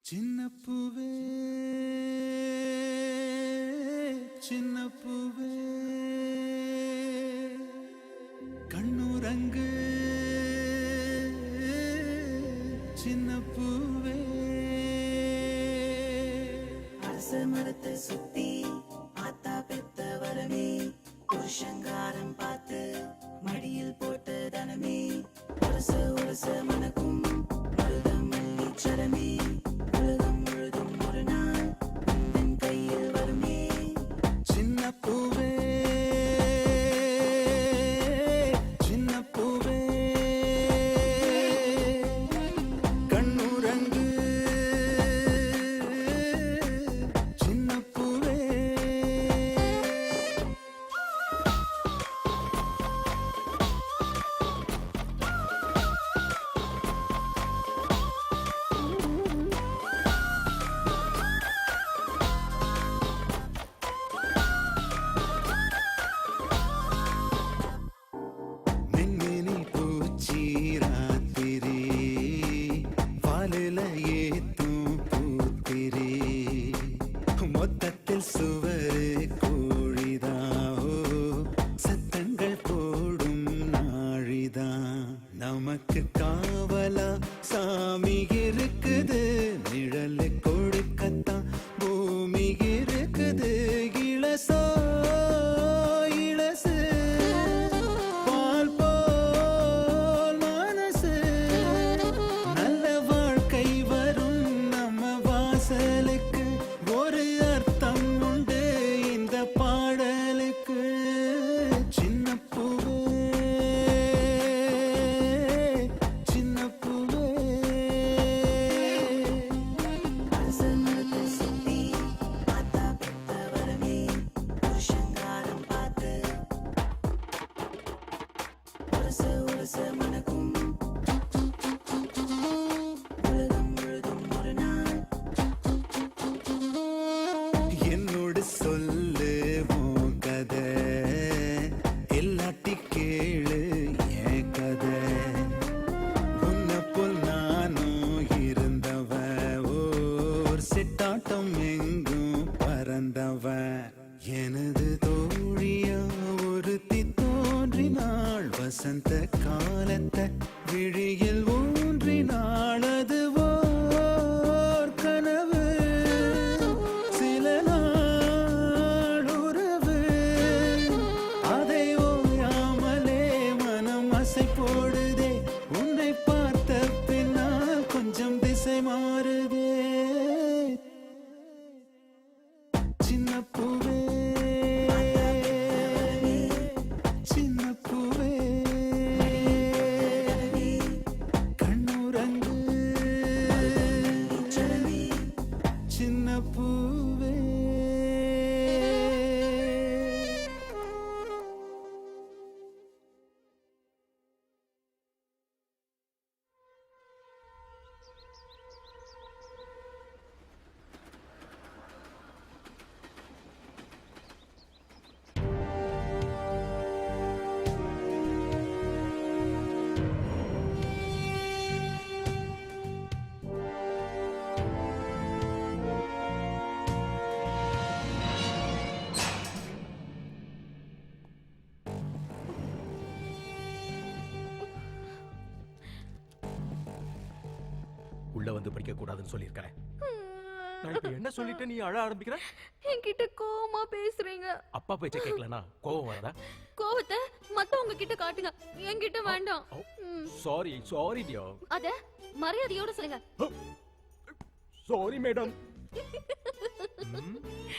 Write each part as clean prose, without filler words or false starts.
சின்ன பூவே சின்ன பூவே கண்ணுரங்கு சின்ன பூவே அரச மரத்தை சுத்தி ஆத்தா பெத்த வரமே புருஷங்காரம் பார்த்து மடியில் போட்ட தனமே உரச உரச மனக்கும் மருதம் மல்லிச்சரமே உலகம் முழுதும் ஒரு நாள் உந்தன் கையில் வருமே சின்ன பூவே சின்ன பூவே கண்ணுரங்கு சின்ன பூவே மின்மினி பூச்சி ராத்திரி வாலில ஏத்தும் பூத்திரி மொத்தத்தில் சுவரு கோழிதான் சத்தங்கள் போடும் நாழிதான் நமக்கு காவலா சாமி இருக்குது நிழல் கொடுக்கத்தான் பூமி இருக்குது இளசோ இளசு பால் போல் மனசு நல்ல வாழ்க்கை வரும் நம்ம வாசலுக்கு ஒரு அர்த்தம் உண்டு இந்த பாடலுக்கு சின்ன பூவே சின்ன பூவே அரச மரத்தை சுத்தி ஆத்தா பெத்த வரமே புருஷங்காரம் பார்த்து உரச உரச மனக்கும் உலகம் முழுதும் ஒரு நாள் என்னோடு சொல்லு உன் கதை எல்லாட்டி கேளு என் கதை உன்னை போல் நானும் இருந்தவ ஓர் சிட்டாட்டம் எங்கும் பறந்தவன் எனது தோழியா ஒருத்தி தோன்றினாள் வசந்த காலத்தை விழியில் ஊன்றினாள் அது ஓர் கனவு சில நாள் உறவு அதை ஓயாமலே மனம் அசை போடுதே உன்னை பார்த்த பின்னால் கொஞ்சம் திசை மாறுதே சின்ன பூவே சின்ன பூவே கண்ணுரங்கு சரமே சின்ன பூவே உள்ள வந்து படிக்க கூடாதுன்னு சொல்லியிருக்கேன். நான் இப்ப என்ன சொல்லிட்டு நீ அழ ஆரம்பிக்கிற? என்கிட்ட கோவமா பேசுறீங்க. அப்பா பேச்ச கேட்கலனா கோவம் வரதா? கோவத்தை மத்தவங்க கிட்ட காட்டுங்க, என்கிட்ட வேண்டாம். Sorry sorry dear. அத மரியாதையோட சொல்லுங்க. Sorry madam.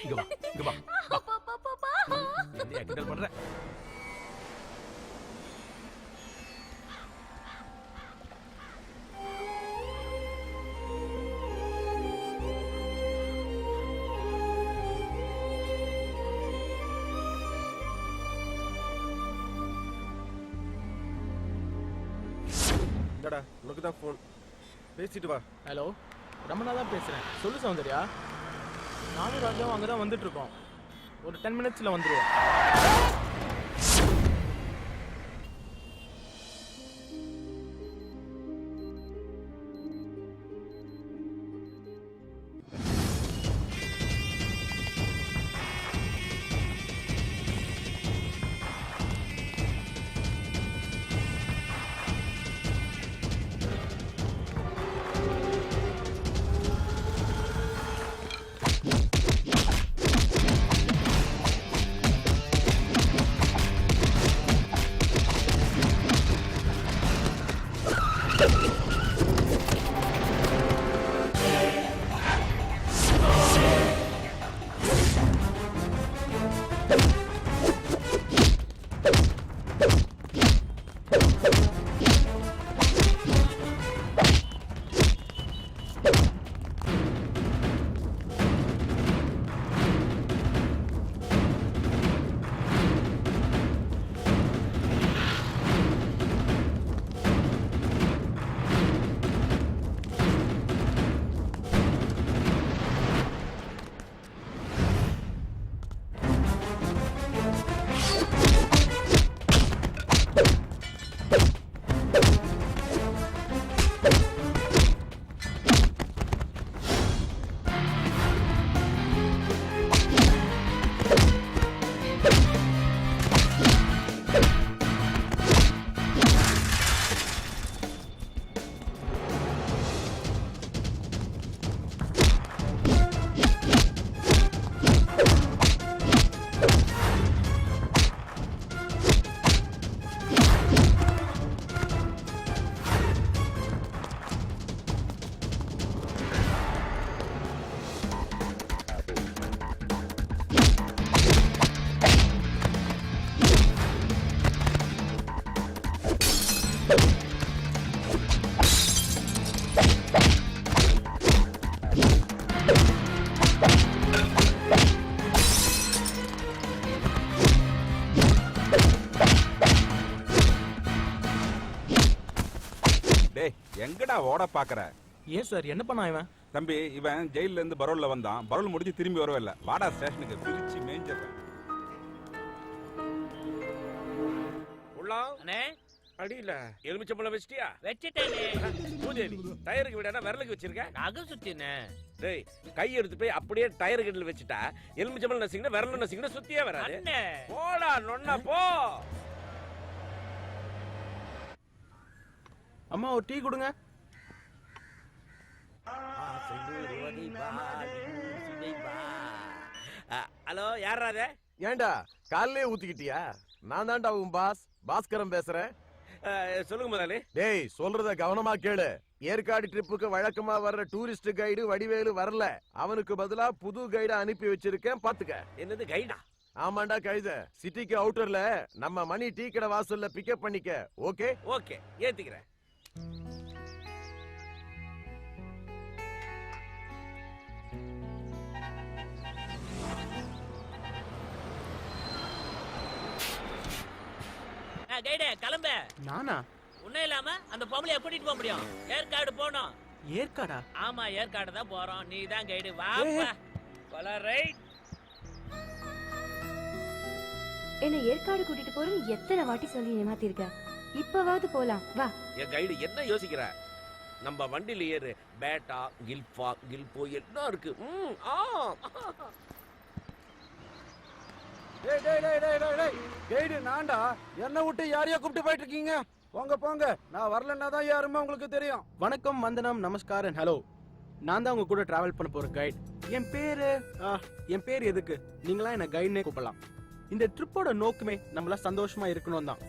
இங்க வா இங்க வா. பாப்பா என்ன கிண்டல் பண்ற? இந்தடா உனக்கு தான் ஃபோன் பேசிட்டு வா. ஹலோ, ரமணா தான் பேசுகிறேன். சொல்லு சௌந்தர்யா. நானும் ராஜாவும் அங்கே தான் வந்துட்டு இருக்கோம். ஒரு 10 மினிட்ஸில் வந்துடுவோம். ஓட பாக்குற? ஏன் சார் என்ன பண்ணா இவன்? தம்பி, இவன் ஜெயில இருந்து பரோல்ல வந்தான். பரோல் முடிஞ்சு திரும்பி வரவே இல்ல. வாடா ஸ்டேஷனுக்கு, பிரிச்சு மேய்ஞ்சிடுறேன். அண்ணே அடியில எலுமிச்சம்பழம் வச்சிட்டியா? வச்சிட்டேனே. பூதேவி, டயருக்கு விடாத விரலுக்கு வச்சிருக்க. நகை சுத்தினே. டேய், கை எடுத்து போய் அப்படியே டயர் கட்டில வச்சுட்டா எலுமிச்சம்பழம் நசிக்கினா விரல் நசிக்கினா சுத்தியே வராது. அண்ணே போடா நொண்ணா போ. அம்மா ஒரு டீ கொடுங்க. ஹலோ, யாரா அது? ஏண்டா காலையிலே ஊத்திக்கிட்டியா? நான் தான்டா உன் பாஸ்கரன் பேசுறேன். சொல்லுங்க முதலாளி. டேய், சொல்றத கவனமா கேளு. ஏற்காடு ட்ரிப்புக்கு வழக்கமா வர்ற டூரிஸ்ட் கைடு வடிவேலு வரல. அவனுக்கு பதிலா புது கைட அனுப்பி வச்சிருக்கேன், பாத்துக்க. என்னது கைடா? ஆமாண்டா கழுத. சிட்டிக்கு அவுட்டர்ல நம்ம மணி டீ கடை வாசல்ல பிக்கப் பண்ணிக்க. Okay okay, ஏத்திக்கிறேன். கைடே கிளம்ப. நானா? உன்ன இல்லாம அந்த பொம்பளைய கூட்டிட்டு போக முடியும்? ஏற்காடு போனோம். ஏற்காடா? ஆமா, ஏற்காடு தான் போறோம். நீ தான் கைடு. வாப்பா போலாம். ரைட். என்ன ஏற்காடு கூட்டிட்டு போறேன்னு எத்தனை வாட்டி சொல்லி ஏமாத்திருக்க. இப்பவாவது போலாம் வா. என் கைடு என்ன யோசிக்கிற? நம்ம வண்டியில ஏறு. பேட்டா, கில்பா, கில்போ எல்லாம் இருக்கு. டேய் டேய் டேய் டேய் டேய் டேய் கைடு நான்டா. என்ன விட்டு யாரையா கூப்பிட்டு போயிட்டு இருக்கீங்க? போங்க போங்க, நான் வரலன்னா தான் யாருமே உங்களுக்கு தெரியும். வணக்கம், வந்தனம், நமஸ்காரம், ஹலோ. நான் தான் உங்க கூட டிராவல் பண்ண போற கைட். என் பேரு எதுக்கு? நீங்களா என்ன கைட்னே கூப்பிடலாம். இந்த ட்ரிப்போட நோக்கமே நம்மள சந்தோஷமா இருக்கணும் தான்.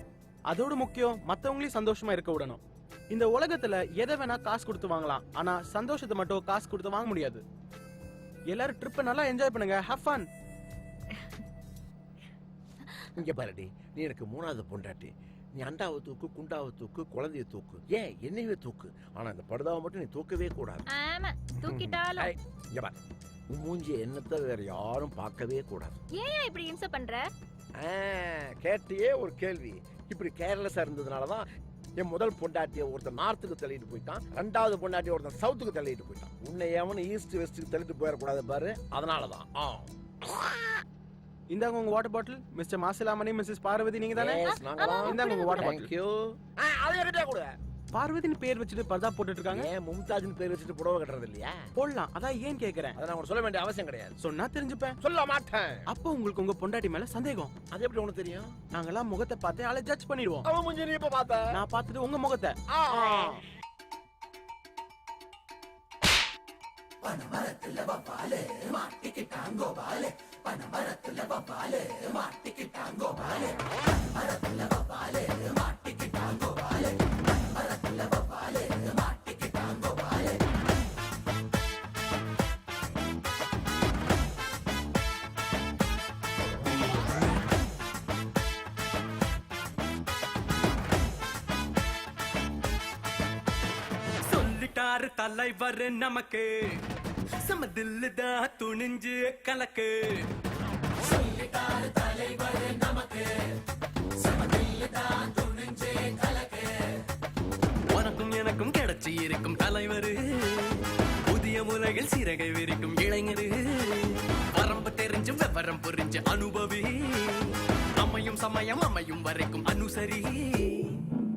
அதோட முக்கியம் மத்தவங்களையும் சந்தோஷமா இருக்க விடணும். இந்த உலகத்துல எதை வேணா காசு கொடுத்து வாங்கலாம், ஆனா சந்தோஷத்தை மட்டும் காசு கொடுத்து வாங்க முடியாது. எல்லாரும் ட்ரிப்பை நல்லா என்ஜாய் பண்ணுங்க. Have fun. இங்க பாருடி, நீ எனக்கு மூணாவது பொண்டாட்டி. நீ அண்டாவை தூக்கு, குண்டாவை தூக்கு, குழந்தைய தூக்கு, ஏன் என்னையவே தூக்கு. ஆனா இந்த படுதாவை மட்டும் நீ தூக்கவே கூடாது. ஆமா, தூக்கிட்டாலும். இங்க பாரு, உன் மூஞ்சிய என்னத்த வேற யாரும் பார்க்கவே கூடாது. ஏன் இப்படி இம்சை பண்ற? கேட்டியே ஒரு கேள்வி. இப்படி கேர்லெஸ்ஸா இருந்ததுனாலதான் என் முதல் பொண்டாட்டிய ஒருத்தன் நார்த்துக்கு தள்ளிட்டு போயிட்டான், ரெண்டாவது பொண்டாட்டிய ஒருத்தன் சவுத்துக்கு தள்ளிட்டு போயிட்டான். உன்னை எவனு ஈஸ்ட் வெஸ்ட்டுக்கு தள்ளிட்டு போயிடக்கூடாது பாரு, அதனாலதான். இந்தாங்க உங்க water bottle. Mister Masilamani, missus Parvathi, நீங்க தானே? இந்தாங்க உங்க வாட்டர் பாட்டில். பார்வதின்னு பேர் வச்சுட்டு பர்தா போட்டுட்டு இருக்காங்க. ஏன் மும்தாஜின் பேர் வச்சுட்டு புடவை கட்டுறது இல்லையா? போடலாம், அதான் ஏன் கேக்குறேன். அதை நான் சொல்ல வேண்டிய அவசியம் கிடையாது. சொன்னா தெரிஞ்சுப்பேன். சொல்ல மாட்டேன். அப்போ உங்களுக்கு உங்க பொண்டாட்டி மேல சந்தேகம். அது எப்படி உனக்கு தெரியும்? நாங்கெல்லாம் முகத்தை பார்த்து ஆளை ஜட்ஜ் பண்ணிடுவோம். அவன் மூஞ்சி நீ இப்ப பார்த்த? நான் பார்த்துட்டு உங்க முகத்தை. பனமரத்துல வப்பாலே மாட்டிக்கிட்டாங்கோ பாலே, பனமரத்துல வப்பாலே மாட்டிக்கிட்டாங்கோ பாலே, பனமரத்துல வப்பாலே மாட்டிக்கிட்டாங்கோ பாலே, பனமரத்துல வப்பாலே மாட்டிக்கிட்டாங்கோ பாலே. சொல்லிட்டாரு தலைவர் நமக்கு, சமதில்லுதான் துணிஞ்சு கலக்கு. சொல்லிட்டாரு தலைவர் நமக்கு, சமதில்லுதான் துணிஞ்சு கலக்கு. உனக்கும் எனக்கும் கிடைச்சி இருக்கும் தலைவர், புதிய உலகில் சிறகை விரிக்கும் இளைஞர். வரம்பு தெரிஞ்சு விவரம் புரிஞ்சு அனுபவி, அமையும் சமயம் அமையும் வரைக்கும் அனுசரி.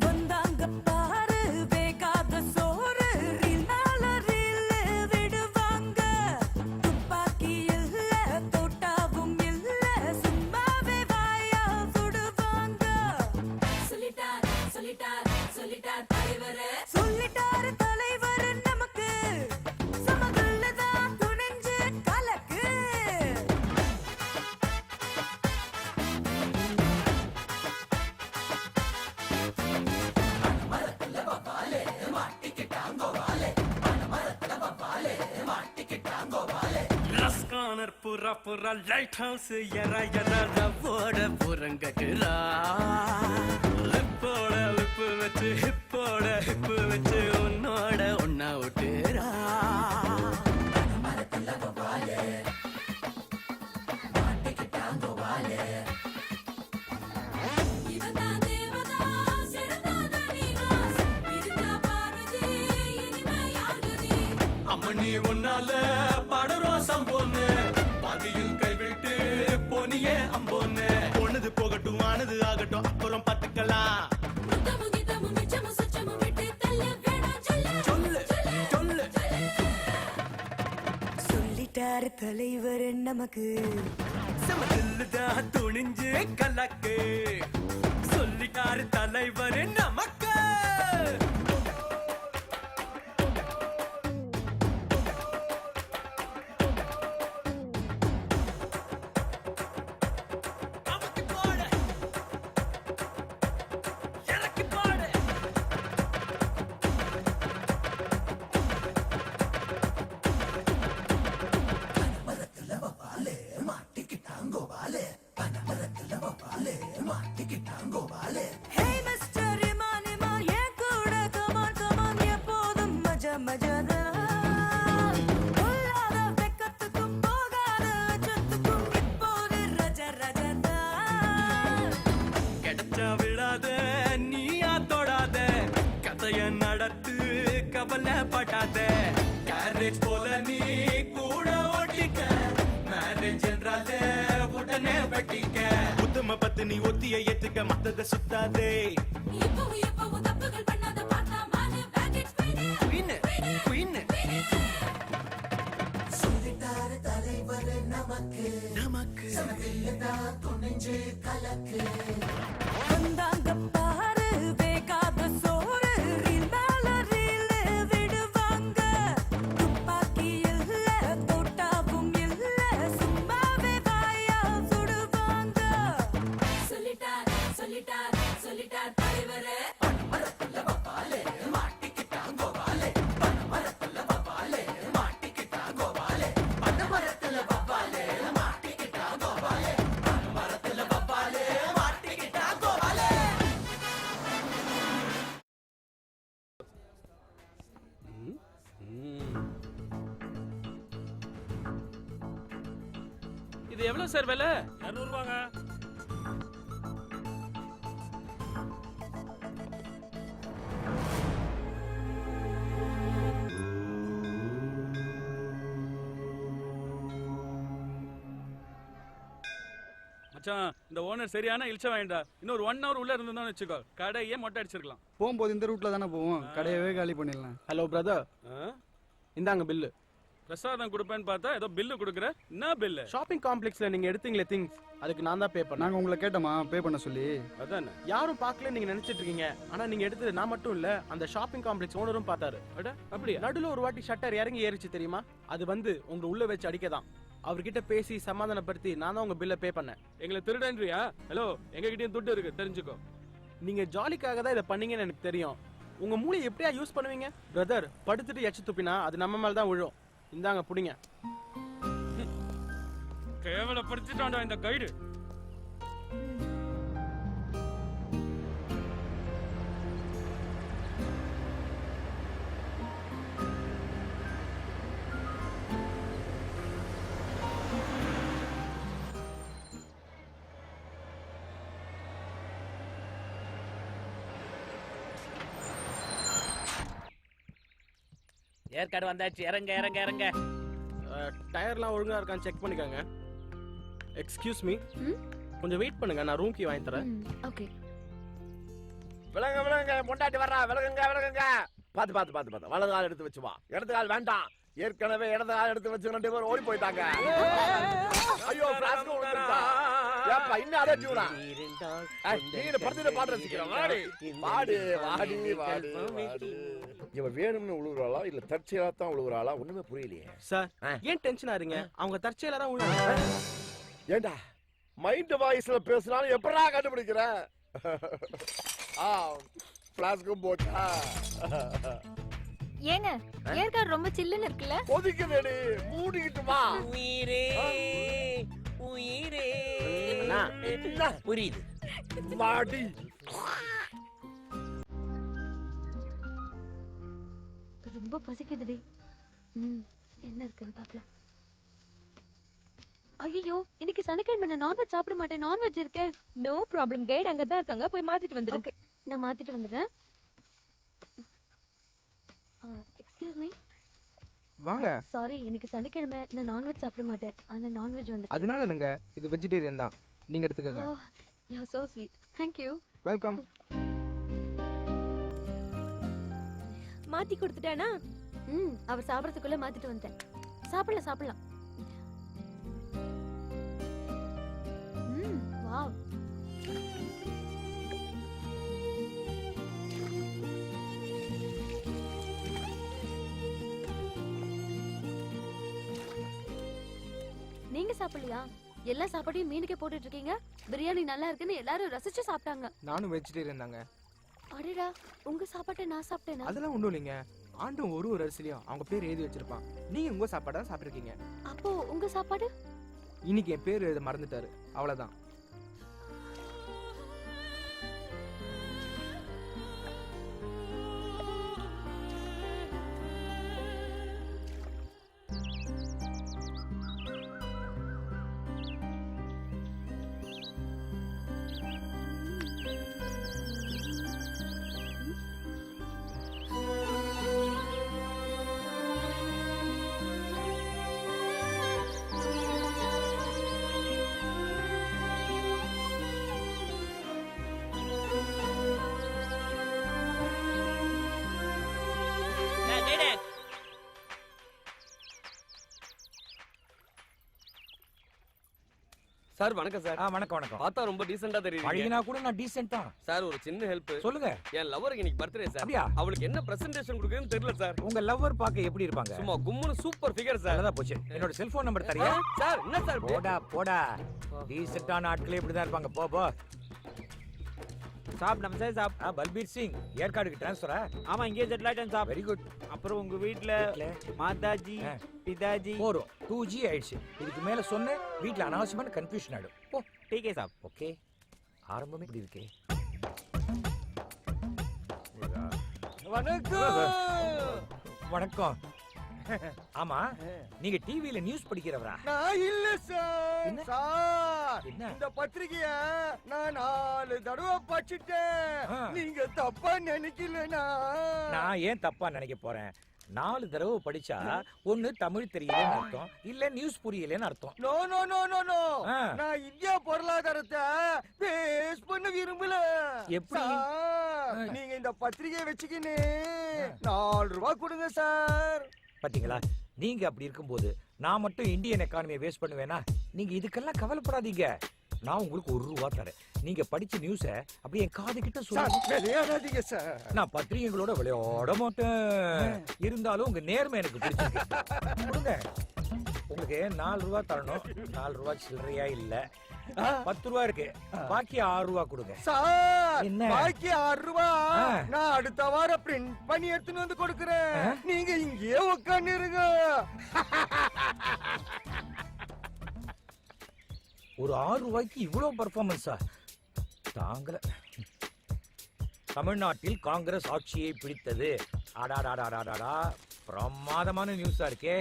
வந்தாங்க பாரு வேகாத சோறு, ரீல்னால ரீல் விடுவாங்க. துப்பாக்கி இல்ல தோட்டாவும் இல்ல, சும்மாவே வாயா சுடுவாங்க. சொல்லிட்டார் சொல்லிட்டார் சொல்லிட்டார் தலைவர், சொல்லிட்டாரு தலைவர் நமக்கு, சமதுள்ளதான் துணிஞ்சு கலக்கு. ரஸ்கானர் புறா புறா லைட் ஹவுஸ் எற எற ஓட புறங்கட்டுறா. லிப்போட லிப்பு வச்சு ஹிப்போட ஹிப்பு வச்சு உன்னோட ஒன்னா விட்டுறா. இவன்தான் தேவதாஸ், இருந்தா தனிதாஸ், இருந்தா பார்வதி, நீ ஒன்னால படுறோம் சம்போன்னு பாதியில் கைவிட்டு போனியே அம்போன்னு பொண்ணுது போகட்டும் ஆனது ஆகட்டும் அப்புறம் பார்த்துக்கலாம் சொல்லு சொல்லிட்டாரு தலைவர் நமக்கு சமதில்லுதான் துணிஞ்சு கலக்கு சொல்லிட்டாரு தலைவர் நமக்கு Hey Mr. Iman Iman என் கூட come on come on எப்போதும் மஜா மஜாதான் பொல்லாத வெக்கத்துக்கும் போகாத அச்சத்துக்கும் இப்போது ரஜ ரஜதான் கிடைச்சா விடாத நீயா தொடாத கதைய நடத்து கவலைப்படாத கேரேஜ் போல நீ கூட ஓட்டிக்க மேரேஜ் என்றாலே உடனே வெட்டிக்க புத்தம பத்து நீ ஒத்திய ஏத்துக்க மத்தத சுத்தாதே எப்பவும் தப்புகள் பண்ணாத பார்த்தா மானு பேக்கேஜ் குயின் குயின் சொல்லிட்டாரு தலைவர் நமக்கு துணிஞ்சு கலக்கு வந்தாங்க பாரு வேகாத சோறு ரீல் மேல ரீல் விடுவாங்க துப்பாக்கி இல்ல தோட்டாவும் இல்ல சும்மாவே வாயா சுடுவாங்க சொல்லிட்டார் தலைவரே இது எவ்வளவு சார் விலை? 200 ரூபாங்க. மச்சான், இந்த ஓனர் சரியான இழிச்ச வேண்டா. இன்னொரு 1 hour உள்ள இருந்தோம்னு வெச்சுக்கோ, கடையே மொட்டை அடிச்சிருக்கலாம். போகும்போது இந்த ரூட்ல தானே போவோம், கடையவே காலி பண்ணிடலாம். ஹலோ பிரதர், இந்தாங்க பில்லு. பிரசாதம் கொடுப்பேன்னு பார்த்தா ஏதோ பில்லு கொடுக்குற. என்ன பில்லு? ஷாப்பிங் காம்ப்ளெக்ஸ்ல நீங்க எடுத்தீங்களே திங்ஸ், அதுக்கு நான் தான் பே பண்ணேன். நாங்க உங்களை கேட்டோமா பே பண்ண சொல்லி? அதானே. யாரும் பார்க்கல நீங்க நினைச்சிட்டு இருக்கீங்க. ஆனா நீங்க எடுத்தது நான் மட்டும் இல்ல, அந்த ஷாப்பிங் காம்ப்ளெக்ஸ் ஓனரும் பார்த்தாரு. அட அப்படியே. நடுவுல ஒரு வாட்டி ஷட்டர் இறங்கி ஏறிச்சு தெரியுமா? அது வந்து உங்க உள்ள வச்சு அடிக்கதான். அவர்கிட்ட பேசி சமாதானப்படுத்தி நான் தான் உங்க பில்ல பே பண்ணேன். எங்களை திருடன்றியா? ஹலோ, எங்க கிட்டயும் துட்டு இருக்கு, தெரிஞ்சுக்கோ. நீங்க ஜாலிக்காக தான் இதை பண்ணீங்கன்னு எனக்கு தெரியும். உங்க மூளையை எப்படியா யூஸ் பண்ணுவீங்க? பிரதர், படுத்துட்டு எச்சு துப்பினா அது நம்ம மேல தான் விழும். இந்தாங்க புடிங்க. கேவலப்படுத்திட்டான்டா இந்த கைடு. ஏற்காடு வந்தாச்சு, இறங்க இறங்க இறங்க. டயர்லாம் ஒழுங்கா இருக்கான்னு செக் பண்ணிக்கோங்க. எக்ஸ்கியூஸ் மீ, கொஞ்சம் வெயிட் பண்ணுங்க, நான் ரூம் கீ வாங்கி தரேன். ஓகே. விலங்க பொண்டாட்டி வர்றா, விலகுங்க. பாத்து வலது கால் எடுத்து வச்சு வா. இடது கால் வேண்டாம், ஏற்கனவே இடது கால் எடுத்து வச்சு 2 பேர் ஓடி போயிட்டாங்க. ஐயோ, பிளாஸ்க் விழுந்துருச்சா? ஏப்பா இன்னும் அதே டியூனா? நீங்க படுத்துட்டு பாட்டு ரசிக்கிறோம். வாடி. இவ வேணும்னு உழுவுறாளா இல்ல தற்செயலா தான் உழுவுறாளா? ஒண்ணுமே புரியலையே சார். ஏன் டென்ஷன் ஆறீங்க? அவங்க தற்செயலா தான் உழுவாங்க. ஏண்டா மைண்ட் வாய்ஸ்ல பேசினாலும் எப்படா கண்டுபிடிக்கிற? பிளாஸ்க்கும் போச்சா? ஏங்க, ஏற்காடு ரொம்ப சில்லுன்னு இருக்குல்ல? கொதிக்குதேடி, மூடிக்கிட்டு வா. உயிரே புரியுது, வாடி. ரொம்ப பசிக்குதுடி. என்ன இருக்குன்னு பாக்கலாம். ஐயோ, இன்னைக்கு சனிக்கிழமை நான் நான்வெஜ் சாப்பிட மாட்டேன். நான்வெஜ் இருக்கே. நோ ப்ராப்ளம், கைட் அங்க தான் இருக்காங்க, போய் மாத்திட்டு வந்துரு. ஓகே, நான் மாத்திட்டு வந்துடுறேன். Excuse me. வாங்க. சாரி, இன்னைக்கு சனிக்கிழமை நான் நான்வெஜ் சாப்பிட மாட்டேன். ஆனா நான்வெஜ் வந்து அதனால என்னங்க, இது வெஜிடேரியன் தான், நீங்க எடுத்துக்கங்க. You are so sweet. Thank you. Welcome. மாத்தி கொடுத்துட்டானா? அவ சாப்பிடறதுக்குள்ள மாத்திட்டு வந்தேன். சாப்பிடலாம். வாவ். நீங்க சாப்பிடலையா? எல்லா சாப்பாடையும் மீனுக்கே போட்டுட்டு இருக்கீங்க. பிரியாணி நல்லா இருக்குன்னு எல்லாரும் ரசிச்சு சாப்பிட்டாங்க. நானும் வெஜிடேரியன் தாங்க. அடடா, உங்க சாப்பாட்டை நான் சாப்பிட்டேனா? அதெல்லாம் ஒண்ணும் இல்லைங்க. ஆண்டும் ஒரு அரிசிலையும் அவங்க பேர் எழுதி வச்சிருப்பான். நீங்க உங்க சாப்பாடு தான் சாப்பிட்டுருக்கீங்க. அப்போ உங்க சாப்பாடு? இன்னைக்கு என் பேர் எழுத மறந்துட்டாரு, அவ்வளவுதான். சார் வணக்கம் சார். வணக்கம். பார்த்தா ரொம்ப டீசெண்டா தெரியுது. பழகினா கூட நான் டீசென்ட் தான். சார் ஒரு சின்ன ஹெல்ப் சொல்லுங்க. என் லவருக்கு இன்னைக்கு பர்த்டே சார். அப்படியா? அவளுக்கு என்ன பிரசன்டேஷன் கொடுக்கறதுன்னு தெரியல சார். உங்க லவ்வர் பார்க்க எப்படி இருப்பாங்க? சும்மா கும்முன்னு சூப்பர் ஃபிகர் சார். நல்லதா போச்சு. என்னோட செல்போன் நம்பர் தரியா? சார் என்ன சார் இப்படி? போடா. டீசென்ட்டான ஆட்களே இப்படிதான் இருப்பாங்க. போ. சாப் நம்ம சார் சாப். பல்பீர் சிங் ஏற்காடுக்கு ட்ரான்ஸ்ஃபரா? ஆமா, இங்கே செட்டில் ஆயிட்டேன் சாப். Very good. அப்புறம் உங்க வீட்ல மாதாஜி பிதாஜி போறோம். 2G ஆயிடுச்சு. இதுக்கு மேல சொன்ன வீட்ல அனாவசியமான கன்ஃபியூஷன் ஆயிடும். போ. டீகே சாப். ஓகே. ஆரம்பமே இப்படி இருக்கே. வணக்கம். ஆமா, நீங்க டிவில நியூஸ் படிக்கிறவரா? நான் இல்ல சார். என்ன? சார், என்ன? இந்த பத்திரிகைய நான் 4 தடவை படிச்சிட்டேன். நீங்க தப்பா நினைக்கலனா? நான் ஏன் தப்பா நினைக்க போறேன்? 4 தடவை படிச்சா ஒண்ணு தமிழ் தெரியலன்னு அர்த்தம், இல்ல நியூஸ் புரியலன்னு அர்த்தம். No no no no no. நான் இந்தியா பொருளாதாரத்தை பேஸ் பண்ண விரும்பல. எப்படி? நீங்க இந்த பத்திரிகையை வச்சுக்கின்னு 4 ரூபாய் கொடுங்க சார். பாத்தீங்களா, நீங்க அப்படி இருக்கும்போது நான் மட்டும் இந்தியன் எக்கானமியை வேஸ்ட் பண்ணுவேனா? நீங்க இதுக்கெல்லாம் கவலைப்படாதீங்க. நான் உங்களுக்கு 1 ரூபா தரேன். நீங்க படிச்ச நியூஸ அப்படியே என் காது கிட்ட சொல்லுங்க. விளையாடாதீங்க சார். நான் பத்திரிகைகளோட விளையாட மாட்டேன். இருந்தாலும் உங்க நேர்மை எனக்கு பிடிச்சிருக்கு. கொடுங்க. உங்களுக்கு 4 ரூபா தரணும். 4 ரூபா சில்லறையா இல்ல, 10 ரூபா இருக்கு. பாக்கி 6 ரூபா கொடுங்க சார். என்ன? பாக்கி 6 ரூபா நான் அடுத்த வாரம் பிரிண்ட் பண்ணி எடுத்துன்னு வந்து கொடுக்கறேன். நீங்க இங்கேயே உட்கார்ந்துருங்க. ஒரு 6 ரூபாய்க்கு இவ்வளவு பர்ஃபார்மன்ஸா? தாங்கல. தமிழ்நாட்டில் காங்கிரஸ் ஆட்சியை பிடித்தது. அடாடாடாடாடா, பிரமாதமான நியூஸா இருக்கே.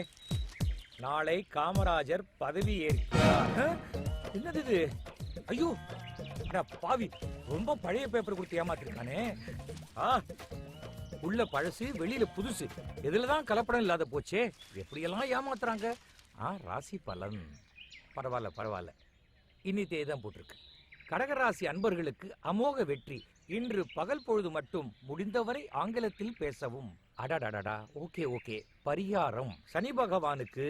நாளை காமராஜர் பதவி ஏற்கிறார். என்னது இது? ஐயோ பாவி, ரொம்ப பழைய பேப்பர் கொடுத்து ஏமாத்திருக்கானே. உள்ள பழசு வெளியில புதுசு, எதுலதான் கலப்படம் இல்லாத போச்சே. எப்படியெல்லாம் ஏமாத்துறாங்க. ராசி பலன் பரவாயில்ல. இன்னித்தே தான் போட்டிருக்கு. கடகராசி அன்பர்களுக்கு அமோக வெற்றி. இன்று பகல் பொழுது மட்டும் முடிந்தவரை ஆங்கிலத்தில் பேசவும். அடாடாடா. ஓகே. பரிகாரம், சனி பகவானுக்கு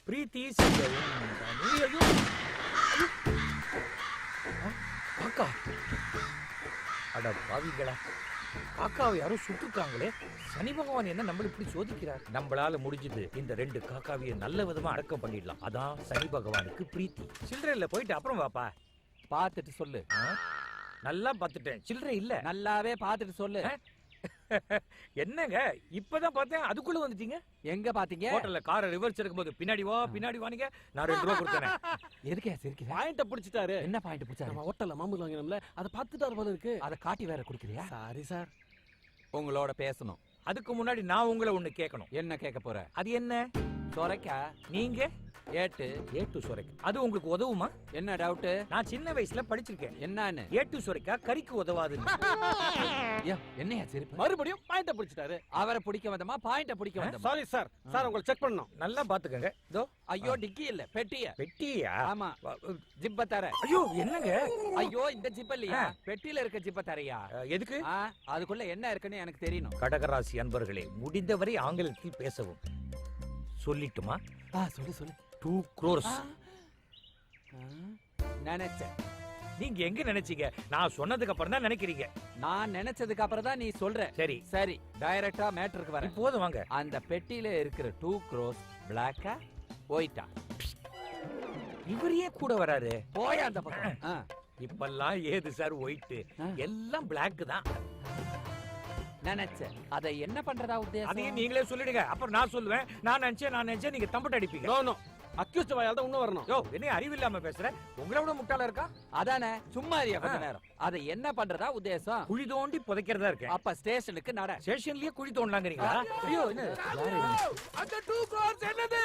பிரீத்தி செய்யவும். காக்கா. அட பாவிகளா, காக்காவை யாரும் சுட்டுருக்காங்களே. சனி பகவான் என்ன நம்மள இப்படி சோதிக்கிறார்? நம்மளால முடிஞ்சது இந்த 2 காக்காவிய நல்ல விதமா அடக்கம் பண்ணிடலாம். அதான் சனி பகவானுக்கு பிரீத்தி. சில்லறையில போயிட்டு அப்புறம் வாப்பா. பாத்துட்டு சொல்லு. நல்லா பாத்துட்டேன். சில்லறை இல்ல. நல்லாவே பாத்துட்டு சொல்லு. என்னங்க இப்பதான் பார்த்தேன், அதுக்குள்ள வந்துட்டீங்க. எங்க பாத்தீங்க? ஹோட்டல்ல காரை ரிவர்ஸ் எடுக்கும்போது பின்னாடி வானீங்க. நான் 2 ரூபா கொடுத்தேன். எதுக்கே சிரிக்கிற? பாயிண்ட பிடிச்சிட்டாரு. என்ன பாயிண்ட் பிடிச்சாரு? நம்ம ஹோட்டல்ல மாமூல் வாங்கினோம்ல, அதை பார்த்துட்டாரு போல இருக்கு. அதை காட்டி வேற குடிக்கிறியா? சாரி சார், உங்களோட பேசணும். அதுக்கு முன்னாடி நான் உங்களை ஒண்ணு கேட்கணும். என்ன கேட்க போற? அது என்ன? சொரைக்கா. நீங்க ஏட்டு ஏட்டு சுரைக்கா அது உங்களுக்கு உதவுமா? என்ன டவுட்? நான் சின்ன வயசுல படிச்சிருக்கேன். என்னன்னு? ஏட்டு சுரைக்கா கறிக்கு உதவாது. என்னையா சிரிப்பு? மறுபடியும் பாயிண்ட பிடிச்சிட்டாரு. அவரை பிடிக்க வந்தமா பாயிண்ட பிடிக்க வந்தமா? Sorry sir. சார் உங்களை செக் பண்ணணும். நல்லா பாத்துக்கங்க. இதோ ஐயோ டிக்கி இல்ல பெட்டிய. பெட்டியா? ஆமா ஜிப்ப தர. ஐயோ என்னங்க? ஐயோ இந்த ஜிப் இல்லையா, பெட்டியில இருக்க ஜிப்ப தரையா? எதுக்கு? அதுக்குள்ள என்ன இருக்குன்னு எனக்கு தெரியணும். கடகராசி அன்பர்களே, முடிந்தவரை ஆங்கிலத்தில் பேசவும். சொல்லிட்டுமா? சொல்லு சொல்லு. 2 crores. நினைச்சேன். நீங்க எங்க நினைச்சீங்க? நான் சொன்னதுக்கு அப்புறம் தான் நினைக்கிறீங்க. நான் நினைச்சதுக்கு அப்புறம் தான் நீ சொல்ற. சரி சரி டைரக்டா மேட்டருக்கு வர. போதும் வாங்க. அந்த பெட்டியில இருக்கிற 2 crores பிளாக்கா ஒயிட்டா? இவரையே கூட வராரு. போய் அந்த பக்கம். இப்பெல்லாம் ஏது சார் ஒயிட்? எல்லாம் பிளாக் தான். நினைச்சேன். அதை என்ன பண்றதா உத்தேசம்? அதையும் நீங்களே சொல்லிடுங்க. அப்புறம் நான் சொல்லுவேன் நான் நினைச்சேன் நீங்க தம்பட்ட அடிப்பீங்க. No no. அக்யூஸ்ட் வாயால தான் இன்னும் வரணும். யோ என்ன அறிவில்லாம பேசுற? உங்களை விட முட்டாளா இருக்கா? அதானே சும்மா இருயா கொஞ்ச நேரம். அதை என்ன பண்றதா உத்தேசம்? குழி தோண்டி புதைக்கிறதா இருக்கு. அப்ப ஸ்டேஷனுக்கு நட. ஸ்டேஷன்லயே குழி தோண்டலாங்கறீங்களா? ஐயோ என்ன அந்த 2 crores என்னது?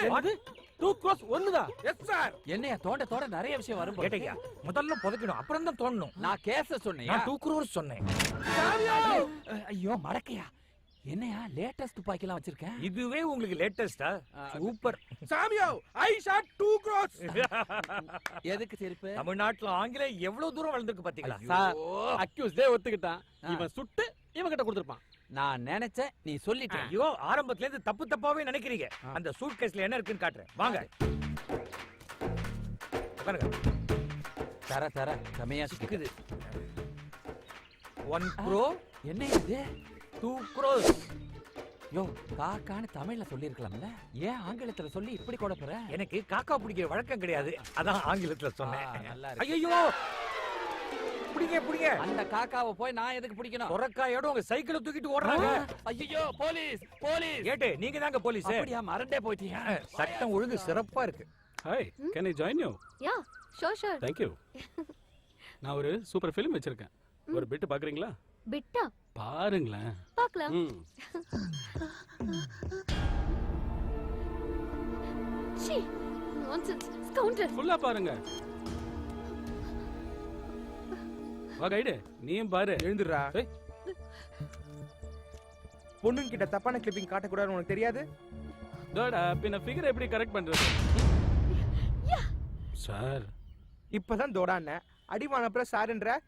2 crores ஒண்ணுதான். Yes sir. என்னையா தோண்ட நிறைய விஷயம் வரும். கேட்டீங்க? முதல்ல புதைக்கணும் அப்புறம் தான் தோண்டணும். நான் கேஸ சொன்னேன். நான் 2 crores சொன்னேன். ஐயோ மடக்கையா. என்னையா லேட்டஸ்ட் துப்பாக்கிலாம் வச்சிருக்கேன்? இதுவே உங்களுக்கு லேட்டஸ்டா? சூப்பர். சாமியோ ஐ ஷாட் 2 crores. எதுக்கு சிரிப்பு? தமிழ்நாட்டுல ஆங்கிலம் எவ்வளவு தூரம் வளர்ந்திருக்கு பாத்தீங்களா? சார் அக்யூஸ்டே ஒத்துக்கிட்டான். இவன் சுட்டு இவன் கிட்ட கொடுத்திருப்பான். நான் நினைச்சேன் நீ சொல்லிட்ட. ஐயோ ஆரம்பத்துல இருந்து தப்பாவே நினைக்கிறீங்க. அந்த சூட் கேஸ்ல என்ன இருக்குன்னு காட்டுறேன் வாங்க. தர கம்மியா சிக்குது. 1 crore. என்ன இது? 2 crores. யோ காக்கான்னு தமிழ்ல சொல்லிருக்கலாம்ல, ஏன் ஆங்கிலத்துல சொல்லி இப்படி குழப்புற? எனக்கு காக்கா பிடிக்கிற வழக்கம் கிடையாது, அதான் ஆங்கிலத்துல சொன்னேன். ஐயோ பிடிங்க. அந்த காக்காவை போய் நான் எதுக்கு பிடிக்கணும்? சொரக்காயோட உங்க சைக்கிளை தூக்கிட்டு ஓடுறாங்க. ஐயோ போலீஸ். ஏட்டு நீங்க தாங்க போலீஸ். அப்படியா? மறந்தே போயிட்டீங்க. சட்டம் ஒழுங்கு சிறப்பா இருக்கு. Hi, can I join you? Yeah sure. Thank you. நான் ஒரு சூப்பர் ஃபிலிம் வச்சிருக்கேன். ஒரு பிட் பாக்குறீங்களா? பிட்டா? பாருங்களேன். பார்க்கலாம். ச்சீ நான்சென்ஸ் ஸ்கவுண்டர். ஃபுல்லா பாருங்க. வா கைடு, நீயும் பாரு. எழுந்துடுறா. பொண்ணுங்க கிட்ட தப்பான கிளிப்பிங் காட்டக்கூடாதுன்னு உனக்கு தெரியாது? டோடா பின்ன ஃபிகர் எப்படி கரெக்ட் பண்றது? சார் இப்பதான் தோடான அடி வாங்கப்புறம் சாருன்ற.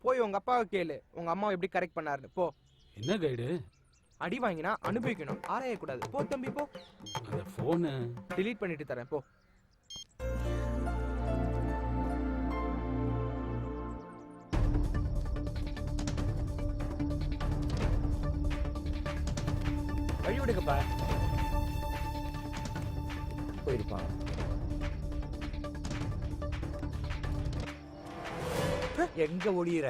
போய் உங்க அப்பாவை கேளு உங்க அம்மாவை எப்படி கரெக்ட் பண்ணாருன்னு. போ. என்ன கைடு? அடி வாங்கினா அனுபவிக்கணும், ஆராயக்கூடாது. போ தம்பி போ. அந்த போனை delete பண்ணிட்டு தரேன் போ. வழி விடுங்கப்பா. போயிருப்பான். எங்க ஒளியிற?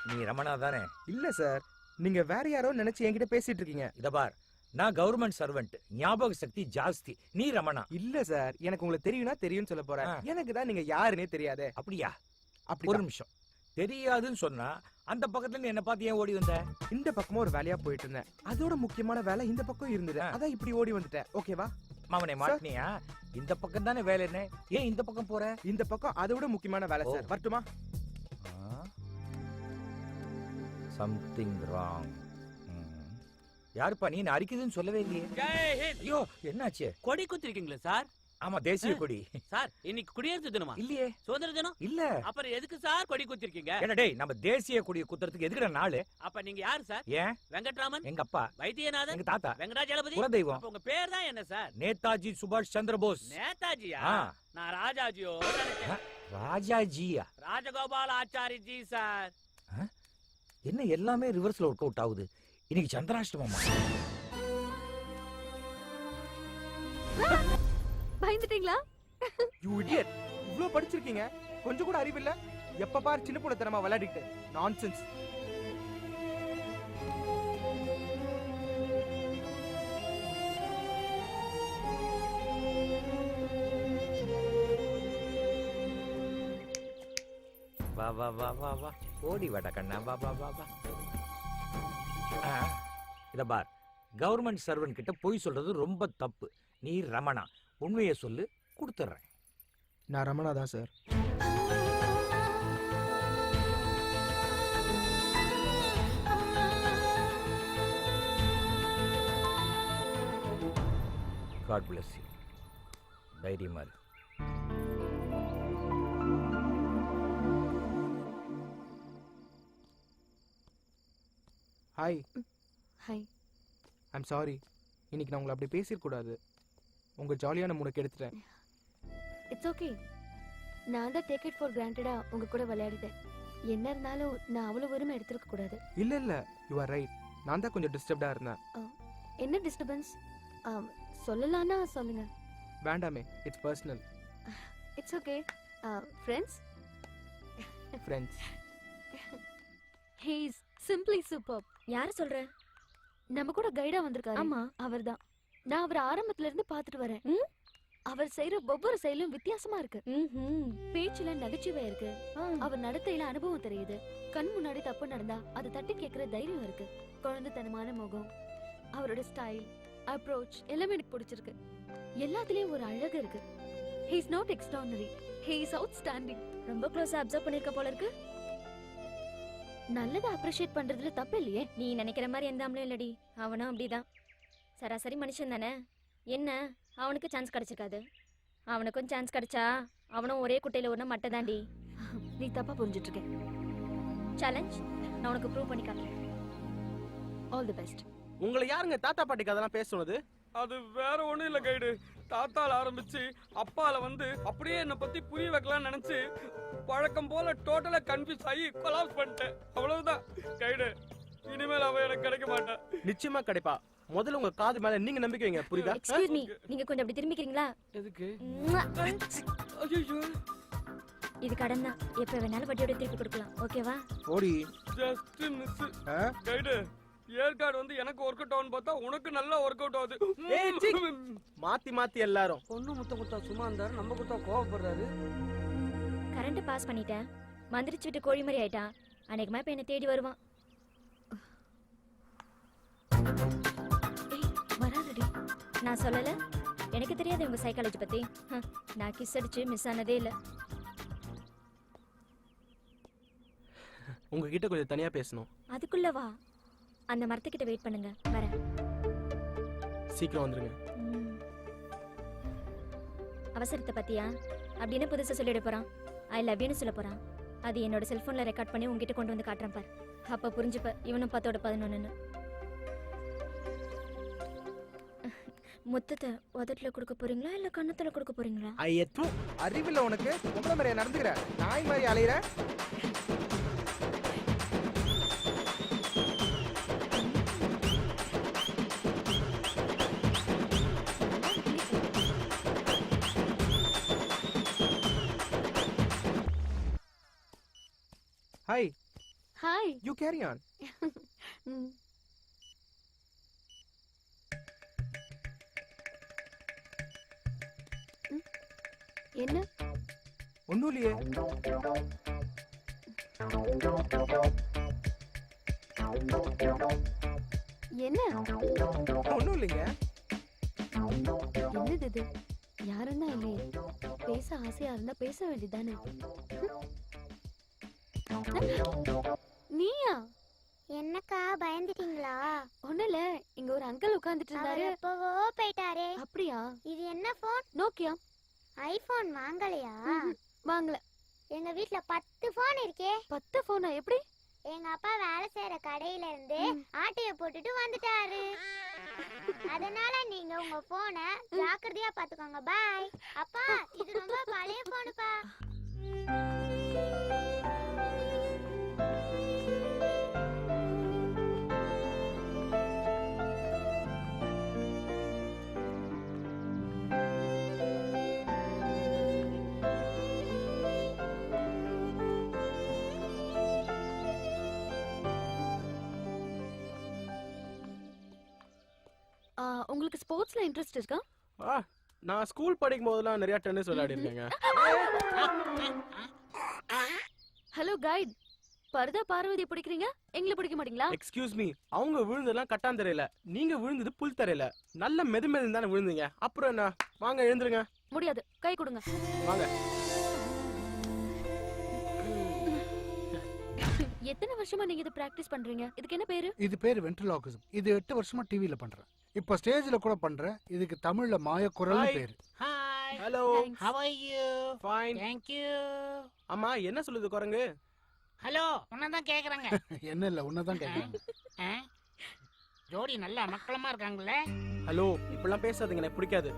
நீ ரமணா தானே? இல்ல சார், நீங்க வேற யாரோ நினைச்சு என்கிட்ட பேசிட்டு இருக்கீங்க. இத பார், நான் கவர்மெண்ட் சர்வெண்ட், ஞாபக சக்தி ஜாஸ்தி. நீ ரமணா. இல்ல சார், எனக்கு உங்களுக்கு தெரியும்னா தெரியும்னு சொல்ல போறேன். எனக்கு தான் நீங்க யாருன்னே தெரியாதே. அப்படியா? ஒரு நிமிஷம். தெரியாதுன்னு சொன்னா அந்த பக்கத்துல இருந்து என்ன பார்த்து ஏன் ஓடி வந்த? இந்த பக்கமா ஒரு வேலையா போயிட்டு இருந்தேன். அதோட முக்கியமான வேலை இந்த பக்கம் இருந்தது, அதான் இப்படி ஓடி வந்துட்டேன். ஓகேவா? மாமனே மாட்டினியா? இந்த பக்கம் தானே வேலை. என்ன ஏன் இந்த பக்கம் போற? இந்த பக்கம் அதோட முக்கியமான வேலை சார். வரட்டுமா? Something wrong. யாருப்பா நீ? நான் அடிக்குதுன்னு சொல்லவே இல்லையே. ஐயோ என்னாச்சு? கொடி குத்திருக்கீங்களா சார்? ஆமா, தேசிய கொடி. சார் இன்னைக்கு குடியரசு தினமா? இல்லையே. சுதந்திர தினம் இல்ல. அப்புறம் எதுக்கு சார் கொடி குத்திருக்கீங்க? என்ன டேய், நம்ம தேசிய கொடியை குத்துறதுக்கு எதுக்குற நாள்? அப்ப நீங்க யாரு சார்? ஏன்? வெங்கட்ராமன் எங்க அப்பா. வைத்தியநாதன் எங்க தாத்தா. வெங்கடாஜலபதி குலதெய்வம். அப்ப உங்க பேர் தான் என்ன சார்? நேதாஜி சுபாஷ் சந்திர போஸ். நேதாஜியா? நான் ராஜாஜியோ நினைச்சேன். ராஜாஜியா? ராஜகோபால் ஆச்சாரி ஜி சார். என்ன எல்லாமே ரிவர்ஸ்ல ஒர்க் அவுட் ஆகுது? இன்னைக்கு சந்திராஷ்டமமா? பயந்துட்டீங்களா? You idiot. இவ்ளோ படிச்சிருக்கீங்க, கொஞ்சம் கூட அறிவு இல்ல. எப்ப பார் சின்ன புள்ளத்தனமா விளையாடிட்டு. நான்சென்ஸ். வா வா வா வா வா, ஓடி வாடா கண்ணா, வா வா வா வா. இத பார், கவர்மெண்ட் சர்வன்ட் கிட்ட பொய் சொல்றது ரொம்ப தப்பு. நீ ரமணா, உண்மையை சொல்லு. கொடுத்துட்றேன். நான் ரமணா தான் சார். God bless you. தைரியமா இரு. ஹாய். ஹாய். ஐம் சாரி, இன்னைக்கு நான் உங்களை அப்படி பேசிடக்கூடாது. உங்கள் ஜாலியான மூணு கெடுத்துட்டேன். It's okay. நான் தான் டேக் இட் ஃபார் கிராண்டடா உங்க கூட விளையாடிட்டேன். என்ன இருந்தாலும் நான் அவ்வளவு உரிமை எடுத்துருக்க கூடாது. இல்லை இல்லை, யூ ஆர் ரைட். நான் தான் கொஞ்சம் டிஸ்டர்ப்டாக இருந்தேன். என்ன டிஸ்டர்பன்ஸ்? சொல்லலாம்னா சொல்லுங்க. வேண்டாமே, it's personal. It's okay. Friends. Friends. He is simply super. யார சொல்ற? நம்ம கூட கைடா வந்திருக்காரு. ஆமா, அவர்தான். நான் அவர் ஆரம்பத்துல இருந்து பாத்துட்டு வரேன். அவர் செய்யற ஒவ்வொரு செயலும் வித்தியாசமா இருக்கு. பேச்சுல நகைச்சுவை இருக்கு. அவர் நடத்தையில அனுபவம் தெரியுது. கண் முன்னாடி தப்பு நடந்தா அதை தட்டி கேட்கிற தைரியம் இருக்கு. குழந்தைத்தனமான முகம், அவரோட ஸ்டைல், அப்ரோச் எல்லாமே எனக்கு பிடிச்சிருக்கு. எல்லாத்துலயும் ஒரு அழகு இருக்கு. He is not extraordinary, he is outstanding. ரொம்ப க்ளோஸா அப்சர்வ் பண்ணிருக்க போல இருக்கு. நல்லதை அப்ரிஷியேட் பண்றதுல தப்பு இல்லையே. நீ நினைக்கிற மாதிரி எந்த ஆம்பளையும் இல்லடி. அவனும் அப்படிதான். சராசரி மனுஷன் தானே. என்ன, அவனுக்கு சான்ஸ் கிடைச்சிருக்காது. அவனுக்கும் சான்ஸ் கிடைச்சா அவனும் ஒரே குட்டையில ஒண்ணு மட்டை தாண்டி. நீ தப்பா புரிஞ்சிட்டு இருக்க. சேலஞ்ச், நான் உனக்கு ப்ரூவ் பண்ணி காட்டுறேன். All the best. உங்களை யாருங்க தாத்தா பாட்டிக்கு அதெல்லாம் பேச சொன்னது? அது வேற ஒண்ணும் இல்ல கைடு. தாத்தால ஆரம்பிச்சு அப்பால வந்து அப்படியே என்னை பத்தி புரிய வைக்கலாம்னு நினைச்சு வழக்கம் போல டோட்டலா கன்ஃபியூஸ் ஆகி கொலாப்ஸ் பண்ணிட்டேன். அவ்வளவுதான் கைடு. இனிமேல் அவ எனக்கு கிடைக்க மாட்டா. நிச்சயமா கிடைப்பா. முதல்ல உங்க காது மேல நீங்க நம்பிக்கை வைங்க, புரியுதா? எக்ஸ்கியூஸ் மீ, நீங்க கொஞ்சம் அப்படி திரும்பிக்கிறீங்களா? எதுக்கு? ஐயோ, இது கடன் தான். எப்ப வேணாலும் வட்டியோட திருப்பி கொடுக்கலாம். ஓகேவா? ஓடி. Just miss. கைடு, ஏற்காடு வந்து எனக்கு ஒர்க் அவுட் ஆகும்னு பார்த்தா உனக்கு நல்லா ஒர்க் அவுட் ஆகுது. மாத்தி மாத்தி எல்லாரும். பொண்ணு முத்த குத்தா சும்மா இருந்தாரு, நம்ம குத்தா கோவப்படுறாரு. கரண்ட் பாஸ் பண்ணிட்டேன். மந்திரிச்சு விட்டு கோழி மாதிரி ஆயிட்டான். அன்னைக்குமா இப்ப என்ன தேடி வருவான். வராதடி. நான் சொல்லல, எனக்கு தெரியாது உங்க சைக்காலஜி பத்தி. நான் கிஸ் அடிச்சு மிஸ் ஆனதே இல்ல. உங்ககிட்ட கொஞ்சம் தனியா பேசணும். அதுக்குள்ள வா. அந்த மரத்துக்கிட்ட வெயிட் பண்ணுங்க, வரேன். சீக்கிரம் வந்துருங்க. அவசரத்தை பத்தியா அப்படின்னு புதுசா சொல்லிட போறான். ஐ லவ் யூன்னு சொல்ல போறான். அது என்னோட செல்போன்ல ரெக்கார்ட் பண்ணி உங்ககிட்ட கொண்டு வந்து காட்டுறேன் பார். அப்ப புரிஞ்சுப்ப இவனும் 10/11. முத்தத்தை உதட்டுல கொடுக்க போறீங்களா இல்ல கண்ணத்துல கொடுக்க போறீங்களா? ஐயோ, அறிவில்ல உனக்கு. உங்களை மாதிரியா நடந்துக்கிற? நாய் மாதிரி அலையிற. Hi. Hi. You carry on. என்ன? ஒன்னும் இல்லையே. என்ன? ஒன்னும் இல்லைங்க. என்னது இது? யாருன்னா இல்லையே. பேச ஆசையா இருந்தா பேச வேண்டியதானே. நீயா? என்னக்கா பயந்துட்டீங்களா? ஒண்ணுல, இங்க ஒரு அங்கிள் உட்கார்ந்துட்டு இருந்தாரு. எப்பவோ போயிட்டாரே. அப்படியா? இது என்ன போன்? நோக்கியா. ஐபோன் வாங்கலையா? வாங்கல. எங்க வீட்ல 10 போன் இருக்கே. 10 போனா எப்படி? எங்க அப்பா வேலை செய்யற கடையில இருந்து ஆட்டைய போட்டுட்டு வந்துட்டாரு. அதனால நீங்க உங்க போனை ஜாக்கிரதையா பாத்துக்கோங்க. பாய். அப்பா, இது ரொம்ப பழைய போனுப்பா. உங்களுக்கு ஸ்போர்ட்ஸ்ல இன்ட்ரெஸ்ட் இருக்கா? நான் ஸ்கூல் படிக்கும் போதெல்லாம் நிறைய டென்னிஸ் விளையாடி இருக்கேங்க. ஹலோ கைட், பரதா பார்வதி பிடிக்கிறீங்க, எங்களை பிடிக்க மாட்டீங்களா? எக்ஸ்கியூஸ் மீ, அவங்க விழுந்ததெல்லாம் கட்டான் தரையில, நீங்க விழுந்தது புல் தரையில. நல்ல மெது மெதுன்னு தானே விழுந்தீங்க. அப்புறம் என்ன, வாங்க எழுந்துருங்க. முடியாது, கை கொடுங்க. வாங்க. எத்தனை வருஷமா நீங்க இது பிராக்டிஸ் பண்றீங்க? இதுக்கு என்ன பேரு? இது பேரு வென்ட்ரிலாக்விசம். இது 8 வருஷமா டிவில பண்றேன். இப்ப ஸ்டேஜ்ல கூட பண்றேன். இதுக்கு தமிழ்ல மாயக்குரல்னு பேரு. Hi. Hello. How are you? Fine. Thank you. அம்மா என்ன சொல்லுது குரங்கு? ஹலோ, உன்னதான் கேக்குறாங்க. என்ன இல்ல உன்னதான் கேக்குறேன். ஜோடி நல்ல மக்களமா இருக்காங்களே. ஹலோ, இப்பெல்லாம் பேசாதீங்க, எனக்கு பிடிக்காது.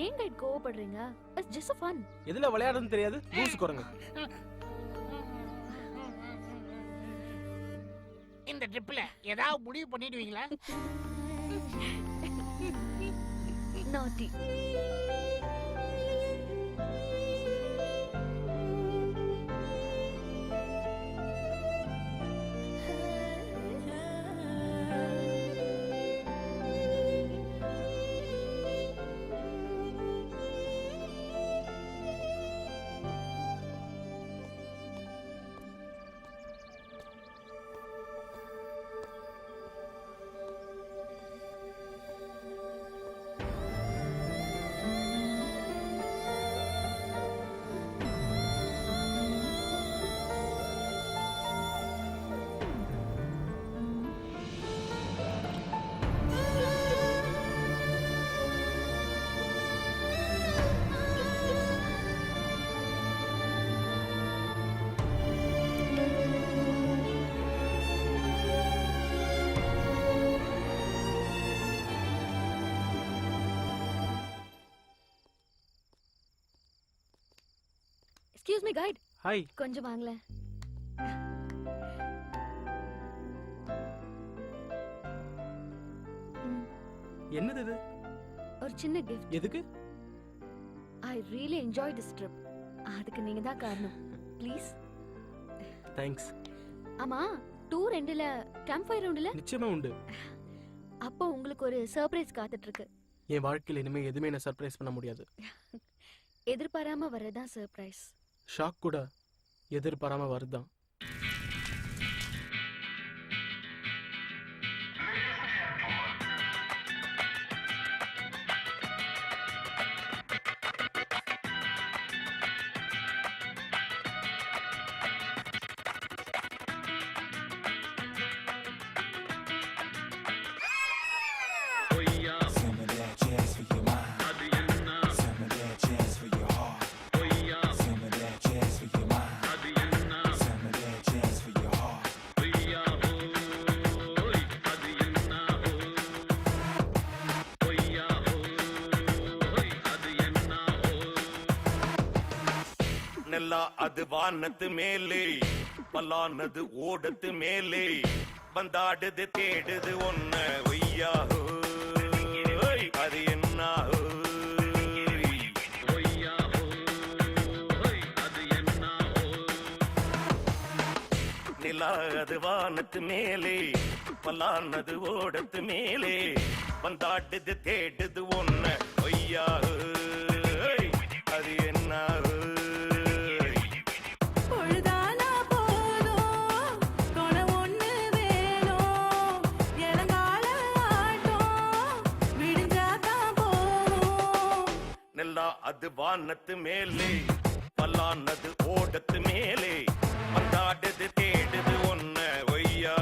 ஏன் கைட் கோவப்படுறீங்க? It's just fun. எதுல விளையாடுறதுன்னு தெரியாது, லூசு குரங்கு. இந்த ட்ரிப்ல ஏதாவது முடிவு பண்ணிடுவீங்களா? நாட்டி. Excuse me guide. ஹாய். கொஞ்சம் வாங்களே. என்னது இது? ஒரு சின்ன gift. எதுக்கு? I really enjoyed this trip. அதுக்கு நீங்க தான் காரணம். ப்ளீஸ். தேங்க்ஸ். ஆமா, டூர் எண்ட்ல கேம்ப் ஃபயர் உண்டுல? நிச்சயமா உண்டு. அப்போ உங்களுக்கு ஒரு சர்ப்ரைஸ் காத்துட்டு இருக்கு. என் வாழ்க்கையில இனிமே எதுவுமே என்ன சர்ப்ரைஸ் பண்ண முடியாது. எதிர்பாராம வரதான் சர்ப்ரைஸ். ஷாக் கூட எதிர்பாராம வருதான். அது வானத்து மேலே பல்லானது ஓடத்து மேலே வந்தாடுது தேடுது ஒன்ன ஒய்யா அது என்ன நிலா அது வானத்து மேலே பல்லானது ஓடத்து மேலே வந்தாடுது தேடுது ஒன்ன ஒய்யா அது என்ன அது வானத்து மேலே பல்லானது ஓடத்து மேலே வந்தாடுது தேடுது ஒன்ன ஒய்யா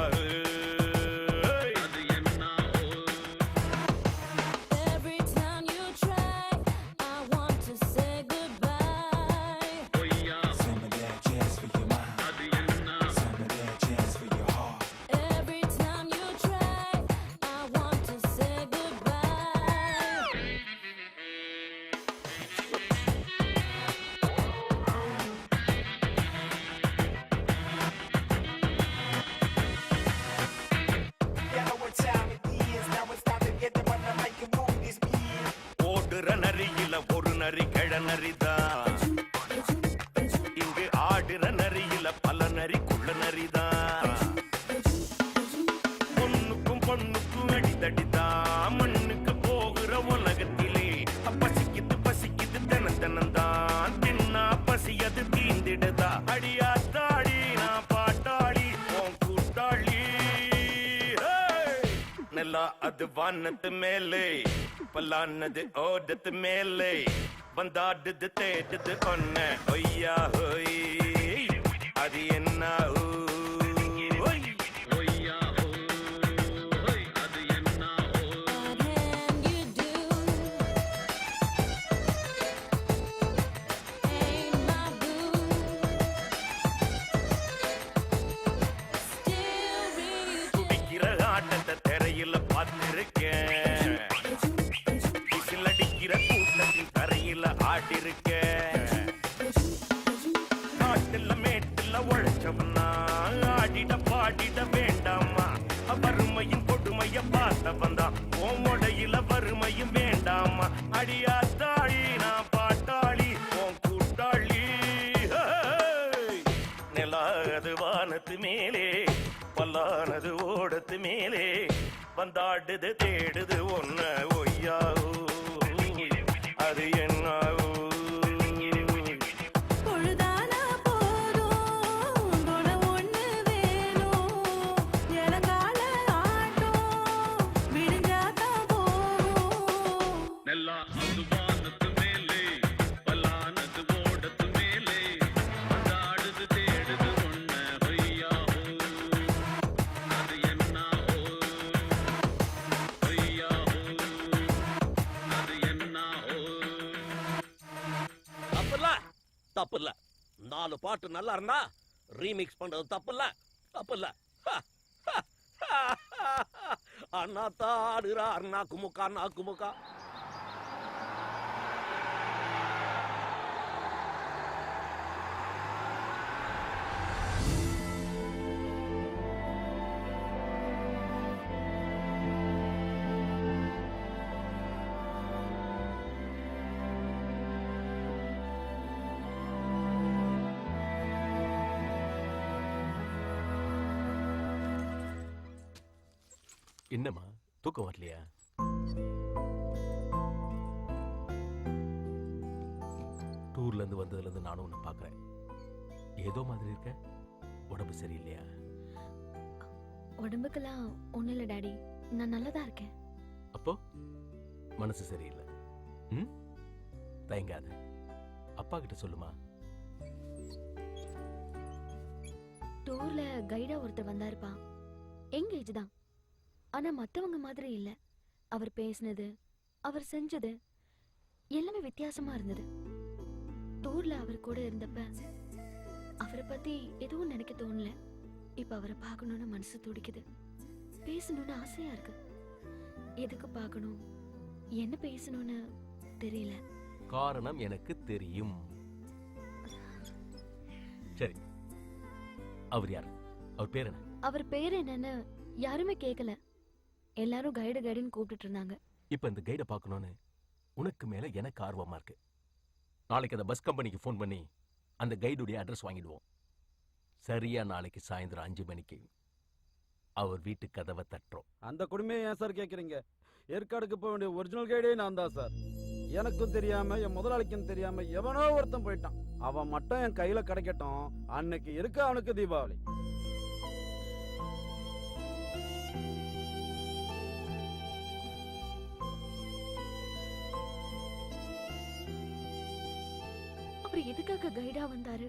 அது வானத்து மேலே பல்லானது ஓடத்து மேலே வந்தாடுது தேடுது ஒன்ன ஒய்யா ஹோய் அது என்ன ஓய் ஒய்யா ஹோய் அது என்ன துடிக்கிற ஆட்டத்தை திரையில பார்த்திருக்கேன் விசிலடிக்கிற கூட்டத்தின் தரையில ஆடிருக்கேன் காட்டுல மேட்டுல உழைச்சவனா ஆடிட பாடிட வேண்டாமா வறுமையும் கொடுமைய பார்த்தவன் தான் உடையில வறுமையும் வேண்டாமா அடியா தாழி நான் பாட்டாளி உன் கூட்டாளி நிலாது வானத்து மேலே பல்லானது ஓடத்து மேலே வந்தாடுது தேடுது ஒன்ன ஒய்யா அது என்ன தப்பு இல்ல 4 பாட்டு நல்லா இருந்தா ரீமிக்ஸ் பண்றது தப்பு இல்ல தப்பு இல்ல அண்ணா தாடுறா அண்ணா குமுக்கா அண்ணா குமுக்கா என்னம்மா தூக்கம் வரலையா? டூர்ல இருந்து வந்ததுல இருந்து நானும் உன்னை பாக்குறேன். ஏதோ மாதிரி இருக்க. உடம்பு சரியில்லையா? உடம்புக்கெல்லாம் ஒண்ணும் இல்ல டாடி, நான் நல்லதா இருக்கேன். அப்போ மனசு சரியில்லை. தயங்காத, அப்பா கிட்ட சொல்லுமா. டூர்ல கைடா ஒருத்தர் வந்தாருப்பா. எங்கேஜ் தான், ஆனா மத்தவங்க மாதிரி இல்ல. அவர் பேசினது, அவர் செஞ்சது எல்லாமே வித்தியாசமா இருந்தது. டூர்ல அவர் கூட இருந்தப்ப அவரை பத்தி எதுவும் நினைக்க தோணல. இப்ப அவரை பார்க்கணும்னு மனசு துடிக்குது, பேசணும்னு ஆசையா இருக்கு. எதுக்கு பார்க்கணும், என்ன பேசணும்னு தெரியல. காரணம் எனக்கு தெரியும். சரி, அவர் யாரு? அவர் பேர் என்ன? அவர் பேர் என்னன்னு யாருமே கேட்கல. எல்லாரும் கைடு கைடுன்னு கூப்பிட்டு இருந்தாங்க. இப்ப இந்த கைட பார்க்கணும்னு உனக்கு மேல எனக்கு ஆர்வமா இருக்கு. நாளைக்கு அந்த பஸ் கம்பெனிக்கு ஃபோன் பண்ணி அந்த கைடுடைய அட்ரஸ் வாங்கிடுவோம். சரியா நாளைக்கு சாயந்தரம் 5 மணிக்கு அவர் வீட்டு கதவை தட்டுறோம். அந்த கொடுமையை ஏன் சார் கேட்குறீங்க? ஏற்காடுக்கு போக வேண்டிய ஒரிஜினல் கைடே நான் தான் சார். எனக்கும் தெரியாம என் முதலாளிக்கும் தெரியாம எவனோ ஒருத்தன் போயிட்டான். அவன் மட்டும் என் கையில கிடைக்கட்டும், அன்னைக்கு இருக்க அவனுக்கு தீபாவளி. அவர் எதுக்காக கைடா வந்தாரு?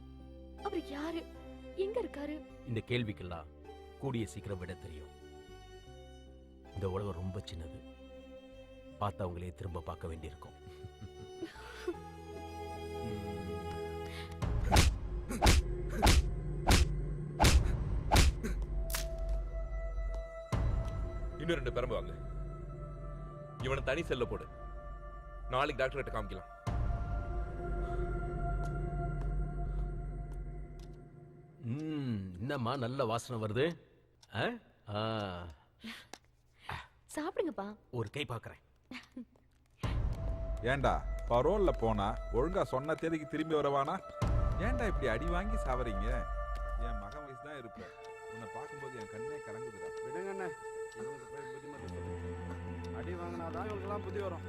அவர் யாரு? எங்க இருக்காரு? இந்த கேள்விக்கெல்லாம் கூடிய சீக்கிரம் விட தெரியும். இந்த உலகம் ரொம்ப சின்னது, பார்த்தவங்களே திரும்ப பார்க்க வேண்டியிருக்கும். இன்னும் 2 பெரம்பு வாங்க. இவனை தனி செல்ல போடு. நாளைக்கு டாக்டர் கிட்ட காமிக்கலாம். என்னம்மா நல்ல வாசனை வருது. சாப்பிடுங்கப்பா. ஒரு கை பார்க்கறேன். ஏண்டா பரோல்ல போனா ஒழுங்கா சொன்ன தேதிக்கு திரும்பி வரவானா? ஏண்டா இப்படி அடி வாங்கி சாவறீங்க? என் மகன் வயசு தான் இருப்ப. உன்னை பார்க்கும்போது என் கண்ணே கலங்குதுடா. விடுங்கண்ணே, இவனுக்கு போய் புத்திமதி சொல்லு. அடி வாங்கினாதான் இவங்களுக்கெல்லாம் புத்தி வரும்.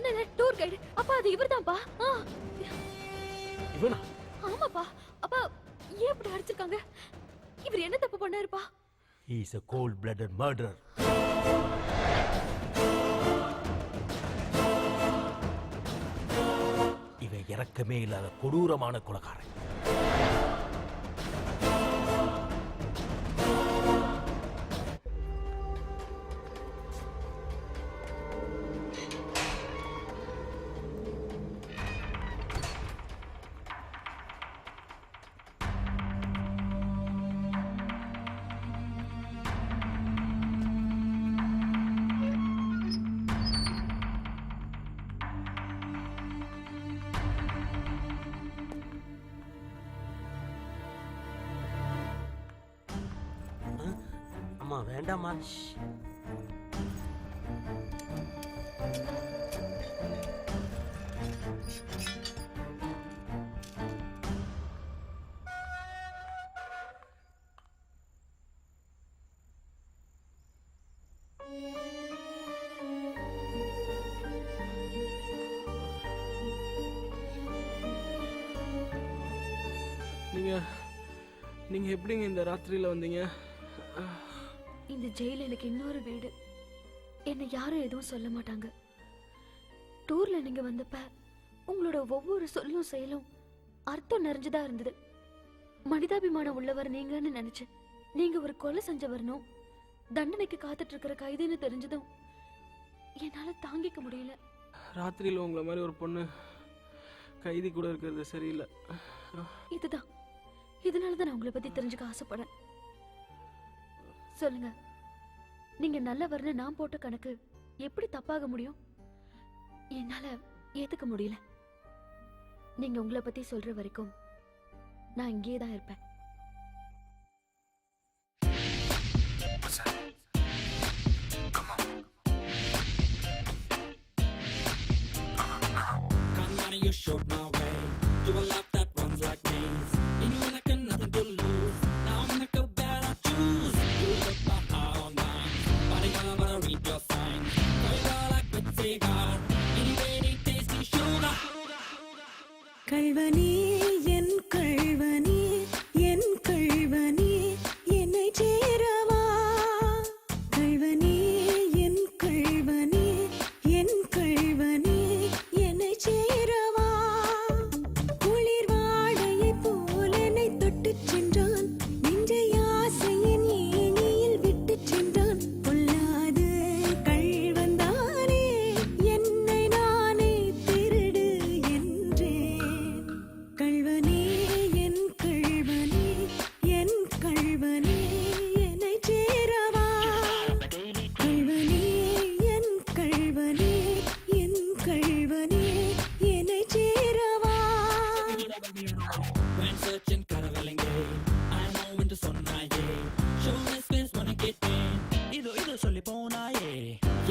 சொன்னேன் டூர் கைடு. அப்பா அது இவர்தான்ப்பா. இவனா? ஆமாப்பா. அப்பா ஏன் இப்படி அடிச்சிருக்காங்க? இவர் என்ன தப்பு பண்ணாருப்பா? He is a cold-blooded murderer. இவன் இரக்கமே இல்லாத கொடூரமான கொலைகாரன். அம்மா வேண்டாம்மா. நீங்க எப்படிங்க இந்த ராத்திரியில வந்தீங்க? இந்த ஜெயில எனக்கு இன்னொரு வீடு. என்ன யாரும் எதுவும் சொல்ல மாட்டாங்க. டூர்ல நீங்க வந்தப்ப உங்களோட ஒவ்வொரு சொல்லும் செயலும் அர்த்தம் நிறைஞ்சதா இருந்தது. மனிதாபிமானம் உள்ளவர் நீங்கன்னு நினைச்சேன். நீங்க ஒரு கொலை செஞ்சவரனும் தண்டனைக்கு காத்துட்டு இருக்கிற கைதுன்னு தெரிஞ்சதும் என்னால தாங்கிக்க முடியல. ராத்திரியில உங்களை மாதிரி ஒரு பொண்ணு கைதி கூட இருக்கிறது சரியில்லை. இதுதான், இதனாலதான் நான் உங்களை பத்தி தெரிஞ்சுக்க ஆசைப்படேன். சொல்லுங்க, நீங்க நல்லவர்னு நான் போட்ட கணக்கு எப்படி தப்பாக முடியும்? என்னால ஏத்துக்க முடியல. நீங்க உங்களை பத்தி சொல்ற வரைக்கும் நான் இங்கேயே தான் இருப்பேன். கள்வனே என் கள்வனே என் கள்வனே என்னை சேரவா. கள்வனே என் கள்வனே என் கள்வனே என்னை சேரவா. குளிர் வாடையை போல் என்னை தொட்டுச் சென்றான். நெஞ்சை ஆசையின் ஏணியில் விட்டுச் சென்றான். பொல்லாது கள்வன்தானே என்னை நானே திருடு என்றேன். கள்வனே என் கள்வனே என் கள்வனே என்னை சேரவா. கள்வனே என் கள்வனே என் கள்வனே என்னை சேரவா. When searching கரவலங்கே I know என்று சொன்னாயே. Show me space wanna get in. இதோ சொல்லி போனாயே.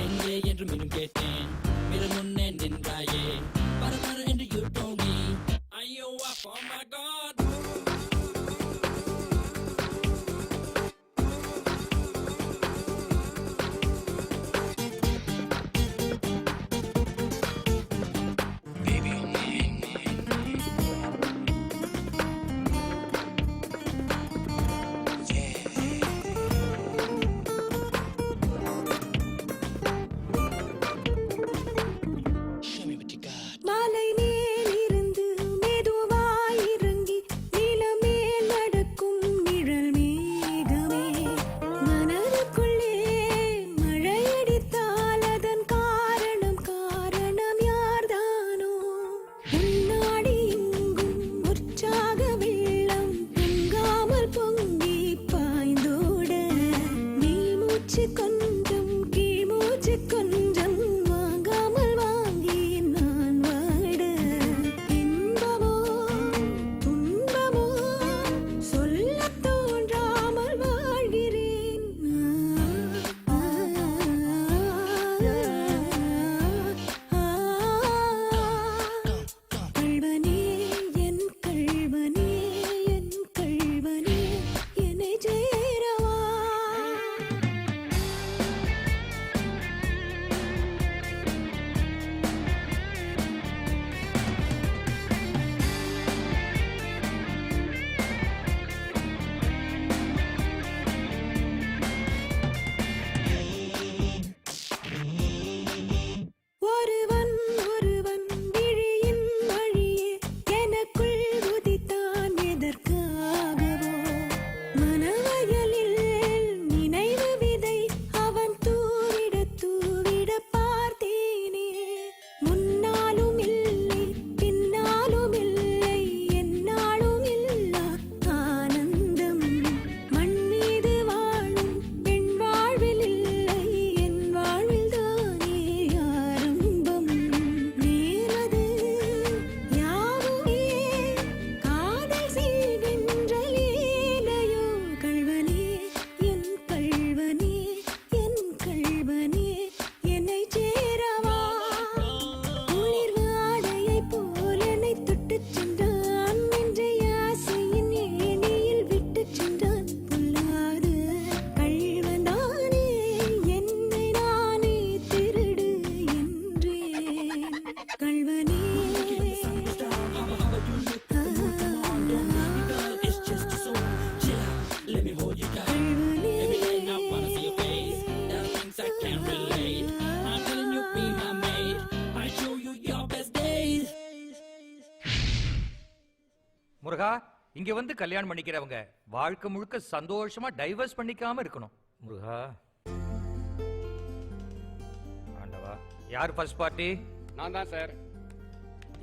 எங்கே என்று மீண்டும் கேட்டேன். மிர முன்னே நின்றாயே. பர என்று you told me. ஐயோ oh my god. முருகா இங்க வந்து கல்யாணம் பண்ணிக்கிறவங்க வாழ்க்கை முழுக்க சந்தோஷமா டைவர்ஸ் பண்ணிக்காம இருக்கணும். முருகா ஆண்டவா. யார் ஃபர்ஸ்ட் பார்ட்டி? நான் தான் சார்.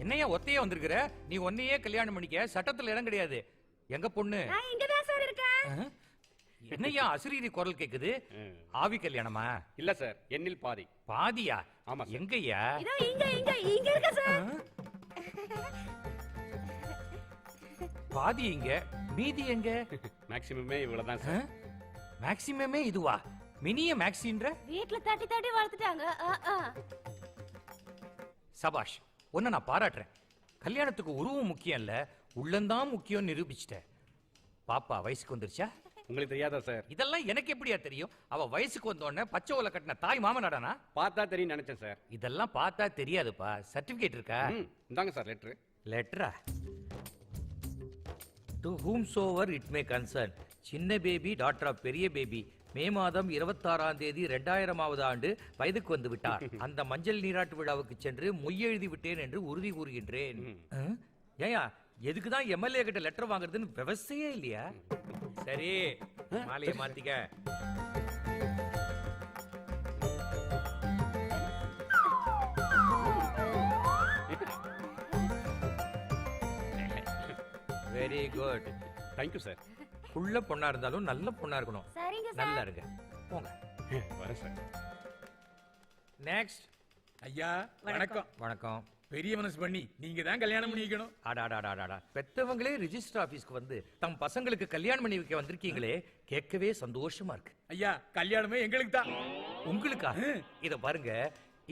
என்னையா ஒத்தையே வந்திருக்கிற? நீ ஒன்னையே கல்யாணம் பண்ணிக்க, சட்டத்துல இடம் கிடையாது. எங்க பொண்ணு? இங்கதான் சார் இருக்கேன். என்னையா அசிரீதி குரல் கேக்குது? ஆவி கல்யாணமா? இல்ல சார், எண்ணில் பாதி. பாதியா? ஆமா. எங்கய்யா? இதோ இங்க இங்க இங்க இருக்க சார். பாதி எங்க, மீதி எங்க? மேக்ஸிமமே இவ்வளவுதான் சார். மேக்ஸிமமே இதுவா? மினிய மேக்ஸின்ற? வீட்ல தட்டி தட்டி வளர்த்துட்டாங்க. சபாஷ், உன்னை நான் பாராட்டுறேன். கல்யாணத்துக்கு உருவம் முக்கியம் இல்ல, உள்ளந்தான் முக்கியம் நிரூபிச்சிட்ட. பாப்பா வயசுக்கு வந்துருச்சா? உங்களுக்கு தெரியாதா சார்? இதெல்லாம் எனக்கு எப்படியா தெரியும்? அவ வயசுக்கு வந்த உடனே பச்சை ஓலை கட்டின தாய் மாமனாடானா? பார்த்தா தெரியும் நினைச்சேன் சார். இதெல்லாம் பார்த்தா தெரியாதுப்பா. சர்டிபிகேட் இருக்கா? இந்தாங்க சார் லெட்டர். லெட்டரா? To whomsoever it may concern, சின்ன பேபி டாக்டர் ஆஃப் பெரிய பேபி மே மாதம் 26ஆம் தேதி 2000ஆவது ஆண்டு வயதுக்கு வந்து விட்டார். அந்த மஞ்சள் நீராட்டு விழாவுக்கு சென்று மொய்யெழுதி விட்டேன் என்று உறுதி கூறுகின்றேன். ஏயா எதுக்குதான் எம்எல்ஏ கிட்ட லெட்டர் வாங்குறதுன்னு விவசாயே இல்லையா? சரி, மாலையை மாத்திக்க. Very good. Thank you sir. புள்ள பொண்ணா இருந்தாலும் நல்ல பொண்ணா இருக்கணும். சரிங்க சார். நல்லா இருங்க. போங்க. வரேன் சார். நெக்ஸ்ட். ஐயா வணக்கம். வணக்கம். பெரிய மனசு பண்ணி நீங்க தான் கல்யாணம் பண்ணிக்கணும். அடாடாடாடாடா, பெத்தவங்களே ரிஜிஸ்டர் ஆபீஸ்க்கு வந்து தம் பசங்களுக்கு கல்யாணம் பண்ணி வைக்க வந்திருக்கீங்களே, கேட்கவே சந்தோஷமா இருக்கு. ஐயா கல்யாணமே எங்களுக்கு தான். உங்களுக்கா? இத பாருங்க,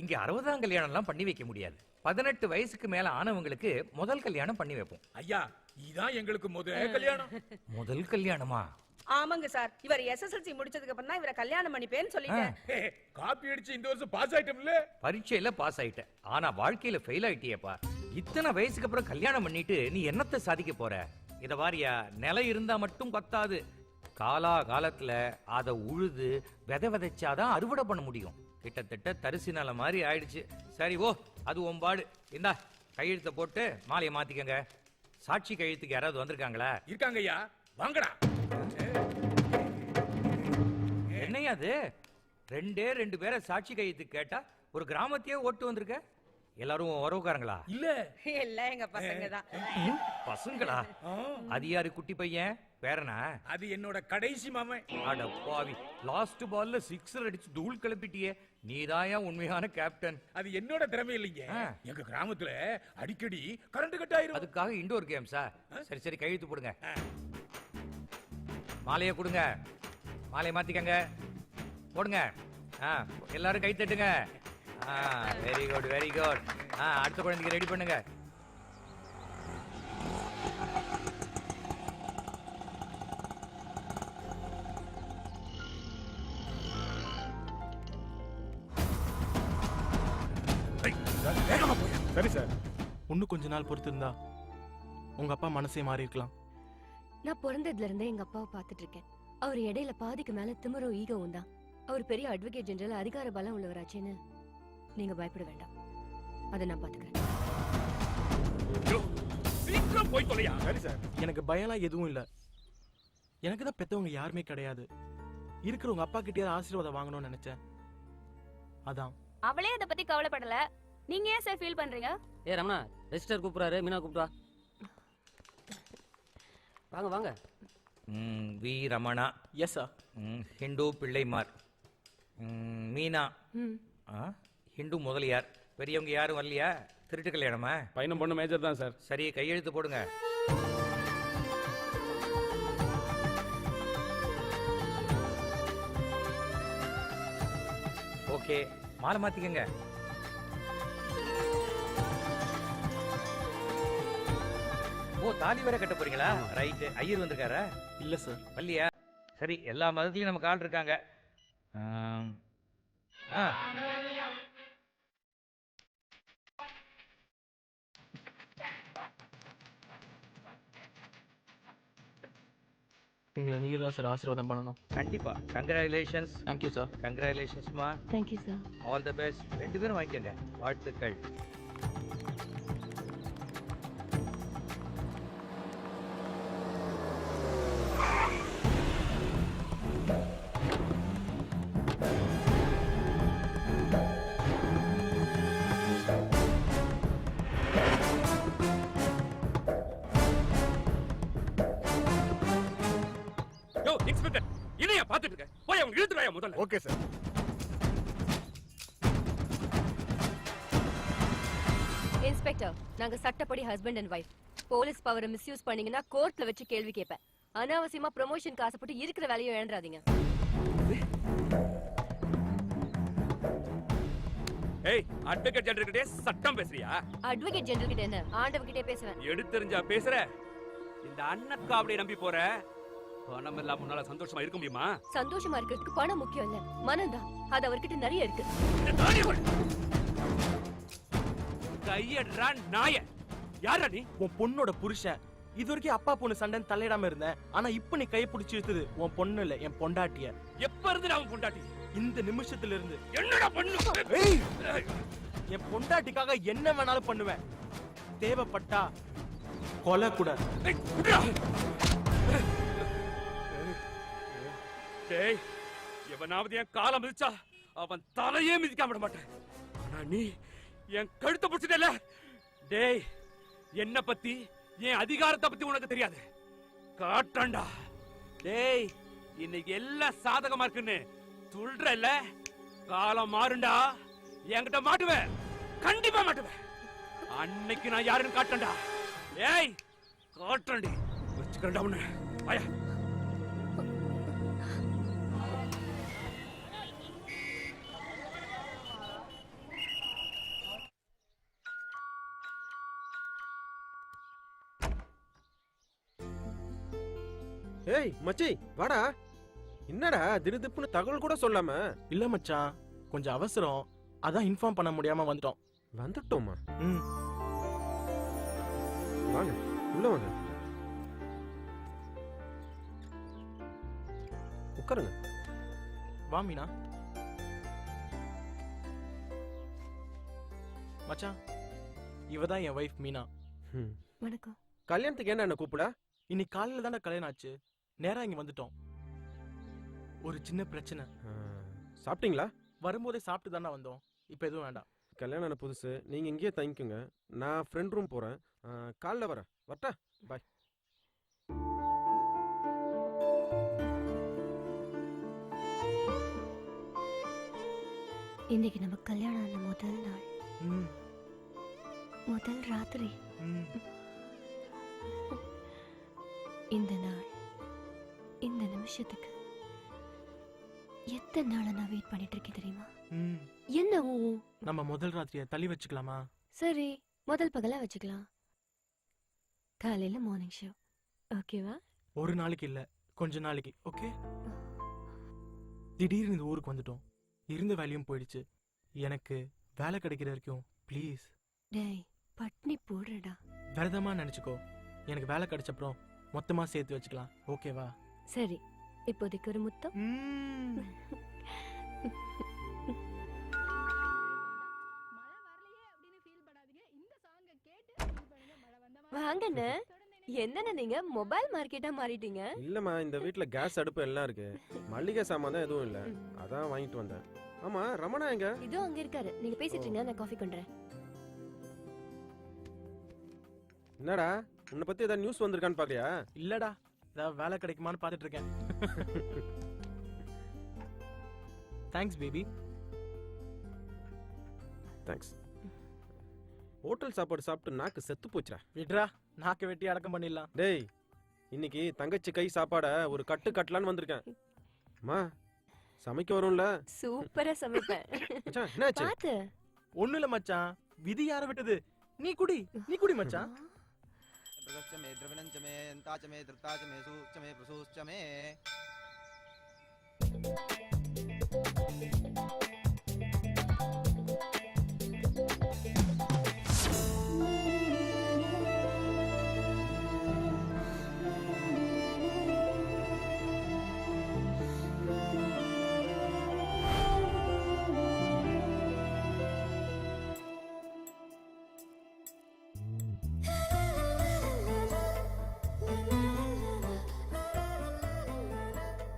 இங்க 60ஆம் கல்யாணம் எல்லாம் பண்ணி வைக்க முடியாது. 18 வயசுக்கு மேல ஆனவங்களுக்கு முதல் கல்யாணம் பண்ணி வைப்போம். ஐயா இதான் எங்களுக்கு முதல் கல்யாணம். முதல் கல்யாணமா? ஆமாங்க சார். இவர் எஸ்எஸ்எல்சி முடிச்சதுக்கு அப்புறம் தான் இவரை கல்யாணம் பண்ணிப்பேன்னு சொல்லிட்டேன். காப்பி அடிச்சு இந்த வருஷம் பாஸ் ஆயிட்டோம்ல. பரீட்சையில பாஸ் ஆயிட்டேன், ஆனா வாழ்க்கையில ஃபெயில் ஆயிட்டியேப்பா. இத்தனை வயசுக்கு அப்புறம் கல்யாணம் பண்ணிட்டு நீ என்னத்தை சாதிக்க போற? இத வாரியா, நிலம் இருந்தா மட்டும் பத்தாது. காலா காலத்துல அத உழுது விதைச்சாதான் அறுவடை பண்ண முடியும். கிட்டத்தட்ட தரிசு நிலம் மாதிரி ஆயிடுச்சு. சரி ஓ, அது ஒம்பாடு. இந்தா கையெழுத்த போட்டு மாலையை மாத்திக்கங்க. சாட்சி கையெழுத்துக்கு யாராவது வந்திருக்காங்களா? இருக்காங்க ஐயா, வாங்கடா. என்னையா அது? 2 பேரை சாட்சி கையெழுத்துக்கு கேட்டா ஒரு கிராமத்தையே ஓட்டு வந்திருக்க. எல்லாரும் உறவுக்காரங்களா? இல்ல இல்ல, எங்க பசங்க தான். பசங்களா? அது யாரு குட்டி பையன்? பேரனா? அது என்னோட கடைசி மாமன். அட பாவி, லாஸ்ட் பால்ல 6 அடிச்சு தூள் கிளப்பிட்டியே. நீதாயா உண்மையான கேப்டன். அது என்னோட திறமை இல்லைங்க. எங்க கிராமத்துல அடிக்கடி கரண்ட் கட் ஆயிரும். அதுக்காக இன்டோர் கேம்ஸா? சரி சரி, கையெழுத்து போடுங்க. மாலையை கொடுங்க. மாலையை மாத்திக்கங்க. போடுங்க. எல்லாரும் கை தட்டுங்க. Very good very good. அடுத்த குழந்தைக்கு ரெடி பண்ணுங்க. சரி சார், இன்னும் கொஞ்ச நாள் பொறுத்து இருந்தா உங்க அப்பா மனசே மாறி இருக்கலாம். நான் பிறந்ததுல இருந்தே எங்க அப்பாவை பார்த்துட்டு இருக்கேன். அவர் இடையில பாதிக்கு மேல திமிரும் ஈகவும் தான். அவர் பெரிய அட்வொகேட் ஜெனரல், அதிகார பலம் உள்ளவராச்சேன்னு நீங்க பயப்பட வேண்டாம். அதை நான் பாத்துக்கிறேன். சீக்கிரம் போய் தொலையா. சரி சார், எனக்கு பயம்லாம் எதுவும் இல்ல. எனக்கு தான் பெத்தவங்க யாருமே கிடையாது. இருக்கிறவங்க அப்பா கிட்டே ஆசீர்வாதம் வாங்கணும்னு நினைச்சேன். அதான். அவளே அதை பத்தி கவலைப்படல. நீங்க ஏன் சார் ஃபீல் பண்றீங்க? ரமணா, ரெஜிஸ்டர் கூப்பிடுறாரு. மீனா கூப்பிட்டு வா. வாங்க வாங்க. V Ramana. Yes sir. Hindu பிள்ளைமார். மீனா. ஹிந்து முதலியார். பெரியவங்க யாரும் வரலையா? திருட்டு கல்யாணமா? பையனும் பொண்ணு மேஜர் தான் சார். சரி, கையெழுத்து போடுங்க. ஓகே, மாலை மாத்திக்கங்க. ஓ, தாலி வேற கட்ட போறீங்களா? ரைட். ஐயர் வந்திருக்காரா? இல்ல சார். வரலையா? சரி, எல்லா மதத்திலையும் நமக்கு ஆள் இருக்காங்க. நீங்க தான் சார் ஆசீர்வாதம் பண்ணணும். கண்டிப்பா. கங்க்ராச்சுலேஷன்ஸ். Thank you sir. கங்க்ராச்சுலேஷன்ஸ்மா. Thank you sir. All the best. 2 பேரும் வாங்கிக்கங்க. வாழ்த்துக்கள். முதல்ல. Okay sir. இன்ஸ்பெக்டர், நாங்க சட்டப்படி ஹஸ்பண்ட் அண்ட் வைஃப். போலீஸ் பவரை மிஸ்யூஸ் பண்ணீங்கன்னா கோர்ட்ல வச்சு கேள்வி கேட்பேன். அனாவசியமா ப்ரமோஷனுக்கு ஆசைப்பட்டு இருக்கிற வேலையை இழந்துறாதீங்க. ஏய், அட்வொகேட் ஜெனரல் கிட்டே சட்டம் பேசுறியா? அட்வொகேட் ஜெனரல் கிட்ட என்ன, ஆண்டவன் கிட்டே பேசுவேன். எடுத்தெறிஞ்சா பேசுற? இந்த அண்ணக்கா அப்படியே நம்பி போற? பணம் இல்லாம உன்னால சந்தோஷமா இருக்க முடியுமா? சந்தோஷமா இருக்கிறதுக்கு பணம் முக்கியம் இல்ல, மனம்தான். அது அவர்கிட்ட நிறைய இருக்கு. கையடுறா நாய. யாரா நீ? உன் பொண்ணோட புருஷன். இது வரைக்கும் அப்பா பொண்ணு சண்டைன்னு தலையிடாம இருந்தேன். ஆனா இப்ப நீ கையை பிடிச்சி இழுத்தது உன் பொண்ணு இல்ல, என் பொண்டாட்டிய. எப்ப இருந்து நான் பொண்டாட்டி? இந்த நிமிஷத்துல இருந்து. என்னடா பண்ணு? ஏய், என் பொண்டாட்டிக்காக என்ன வேணாலும் பண்ணுவேன். தேவைப்பட்டா கொலை கூட. டேய், எவனாவது என் காலம் மிதிச்சா அவன் தலையே மிதிக்காம விட மாட்டேன். ஆனா நீ என் கழுத்தை பிடிச்சிட்டல. டேய், என்ன பத்தி என் அதிகாரத்தை பத்தி உனக்கு தெரியாது. காட்டண்டா. டேய், இன்னைக்கு எல்லாம் சாதகமா இருக்குன்னு சொல்றல. காலம் மாறுண்டா, என்கிட்ட மாட்டுவேன். கண்டிப்பா மாட்டுவேன். அன்னைக்கு நான் யாருன்னு காட்டண்டா. ஏய், காட்டண்டி வச்சுக்கிறேன்டா உன்னை. வாயா. ஏய் மச்சி, வாடா. என்னடா திடுதிப்புன்னு தகவல் கூட சொல்லாம? இல்ல மச்சான், கொஞ்சம் அவசரம். அதான் இன்ஃபார்ம் பண்ண முடியாம வந்துட்டோம். வந்துட்டோமா? ம், வாங்க உள்ள வாங்க, உட்காருங்க. வா மீனா. மச்சான், இவதான் என் வைஃப் மீனா. வணக்கம். கல்யாணத்துக்கு என்ன கூப்பிட? இன்னைக்கு காலையில தானே கல்யாணம் ஆச்சு. நேரா இங்க வந்துட்டோம். ஒரு சின்ன பிரச்சனை. சாப்பிட்டீங்களா? வரும்போதே சாப்பிட்டு தானே வந்தோம். இப்ப எதுவும் வேண்டாம். கல்யாணம் புதுசு, நீங்க இங்கேயே தங்கிக்கோங்க. நான் ஃப்ரெண்ட் ரூம் போறேன். காலைல வரேன். வரட்டா? பாய். இன்னைக்கு நம்ம கல்யாணம் ஆன முதல் நாள், முதல் ராத்திரி. இந்த நாள், இந்த நிமிஷத்துக்கு எத்தனை நாளா நான் வெயிட் பண்ணிட்டு இருக்கேன் தெரியுமா? என்ன நம்ம முதல் ராத்திரியை தள்ளி வச்சுக்கலாமா? சரி, முதல் பகலா வச்சுக்கலாம். காலையில மார்னிங் ஷோ, ஓகேவா? ஒரு நாளைக்கு இல்ல, கொஞ்ச நாளைக்கு. ஓகே. திடீர்னு இந்த ஊருக்கு வந்துட்டோம். இருந்த வேலையும் போயிடுச்சு. எனக்கு வேலை கிடைக்கிற வரைக்கும் ப்ளீஸ். டேய், பட்னி போடுறடா. விரதமா நினைச்சுக்கோ. எனக்கு வேலை கிடைச்சப்புறம் மொத்தமா சேர்த்து வச்சுக்கலாம். ஓகேவா? சரி, இப்போதைக்கு ஒரு முத்தம். வாங்கண்ண. என்னண்ணா நீங்க மொபைல் மார்க்கெட்டா மாறிட்டீங்க? இல்லம்மா, இந்த வீட்ல கேஸ் அடுப்பு எல்லாம் இருக்கு. மளிகை சாமான் தான் எதுவும் இல்ல, அதான் வாங்கிட்டு வந்தேன். ஆமா, ரமணா எங்க? இதோ அங்க இருக்காரு. நீங்க பேசிட்டு இருங்க, நான் காஃபி கொண்டுறேன். என்னடா, உன்னை பத்தி ஏதாவது நியூஸ் வந்திருக்கான்னு பாக்கலையா? இல்லடா, ஏதாவது வேலை கிடைக்குமான்னு பார்த்துட்டு இருக்கேன். Thanks baby. தேங்க்ஸ். ஹோட்டல் சாப்பாடு சாப்பிட்டு நாக்கு செத்து போச்சுடா. விட்ரா, நாக்கு வெட்டி அடக்கம் பண்ணிடலாம். டேய், இன்னைக்கு தங்கச்சி கை சாப்பாட ஒரு கட்டு கட்டலான்னு வந்திருக்கேன். அம்மா, சமைக்க வரும்ல? சூப்பரா சமைப்பேன். மச்சான், என்னாச்சு? பாத்து. ஒண்ணு இல்ல மச்சான், விதி யார விட்டது? நீ குடி, நீ குடி மச்சான். பிரதச்சமே திரவிணஞ்சமே தாச்சமே திருத்தாச்சமே சூச்சமே பிரசூச்சமே.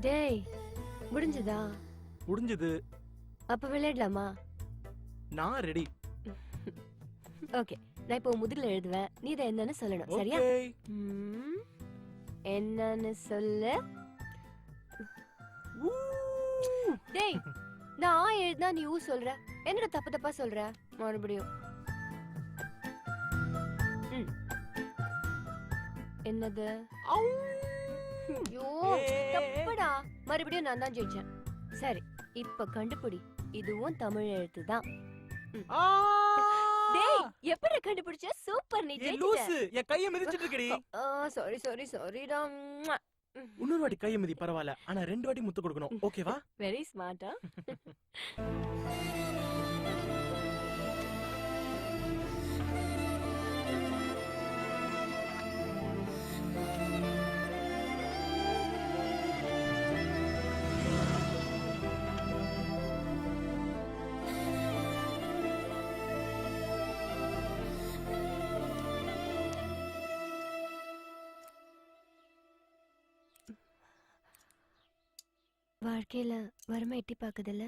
டேய், முடிஞ்சதா? முடிஞ்சது. அப்ப விளையாடலாமா? நான் ரெடி. ஓகே, நான் இப்போ முதுகுல எழுதுவேன். நீ இதை என்னன்னு சொல்லணும், சரியா? என்னன்னு சொல்லு. டேய் நான் எழுதினா நீ ஊ சொல்ற என்னடா தப்பு தப்பா சொல்ற மறுபடியும் என்னது ஐயோ தப்புடா மறுபடியும் நான் தான் ஜெயிச்சேன் சரி இப்ப கண்டுபிடி இதுவும் தமிழ் எழுத்து தான் டேய் எப்படி கண்டுபிடிச்ச சூப்பர் நீ லூசு என் கையை மிதிச்சிட்டு இருக்கடி சாரி சாரி சாரிடா இன்னொரு வாட்டி கையை மிதி பரவாயில்ல ஆனா 2 வாட்டி முத்து கொடுக்கணும் ஓகேவா வெரி ஸ்மார்ட்டா வாழ்க்கையில வறுமை எட்டி பாக்குதுல்ல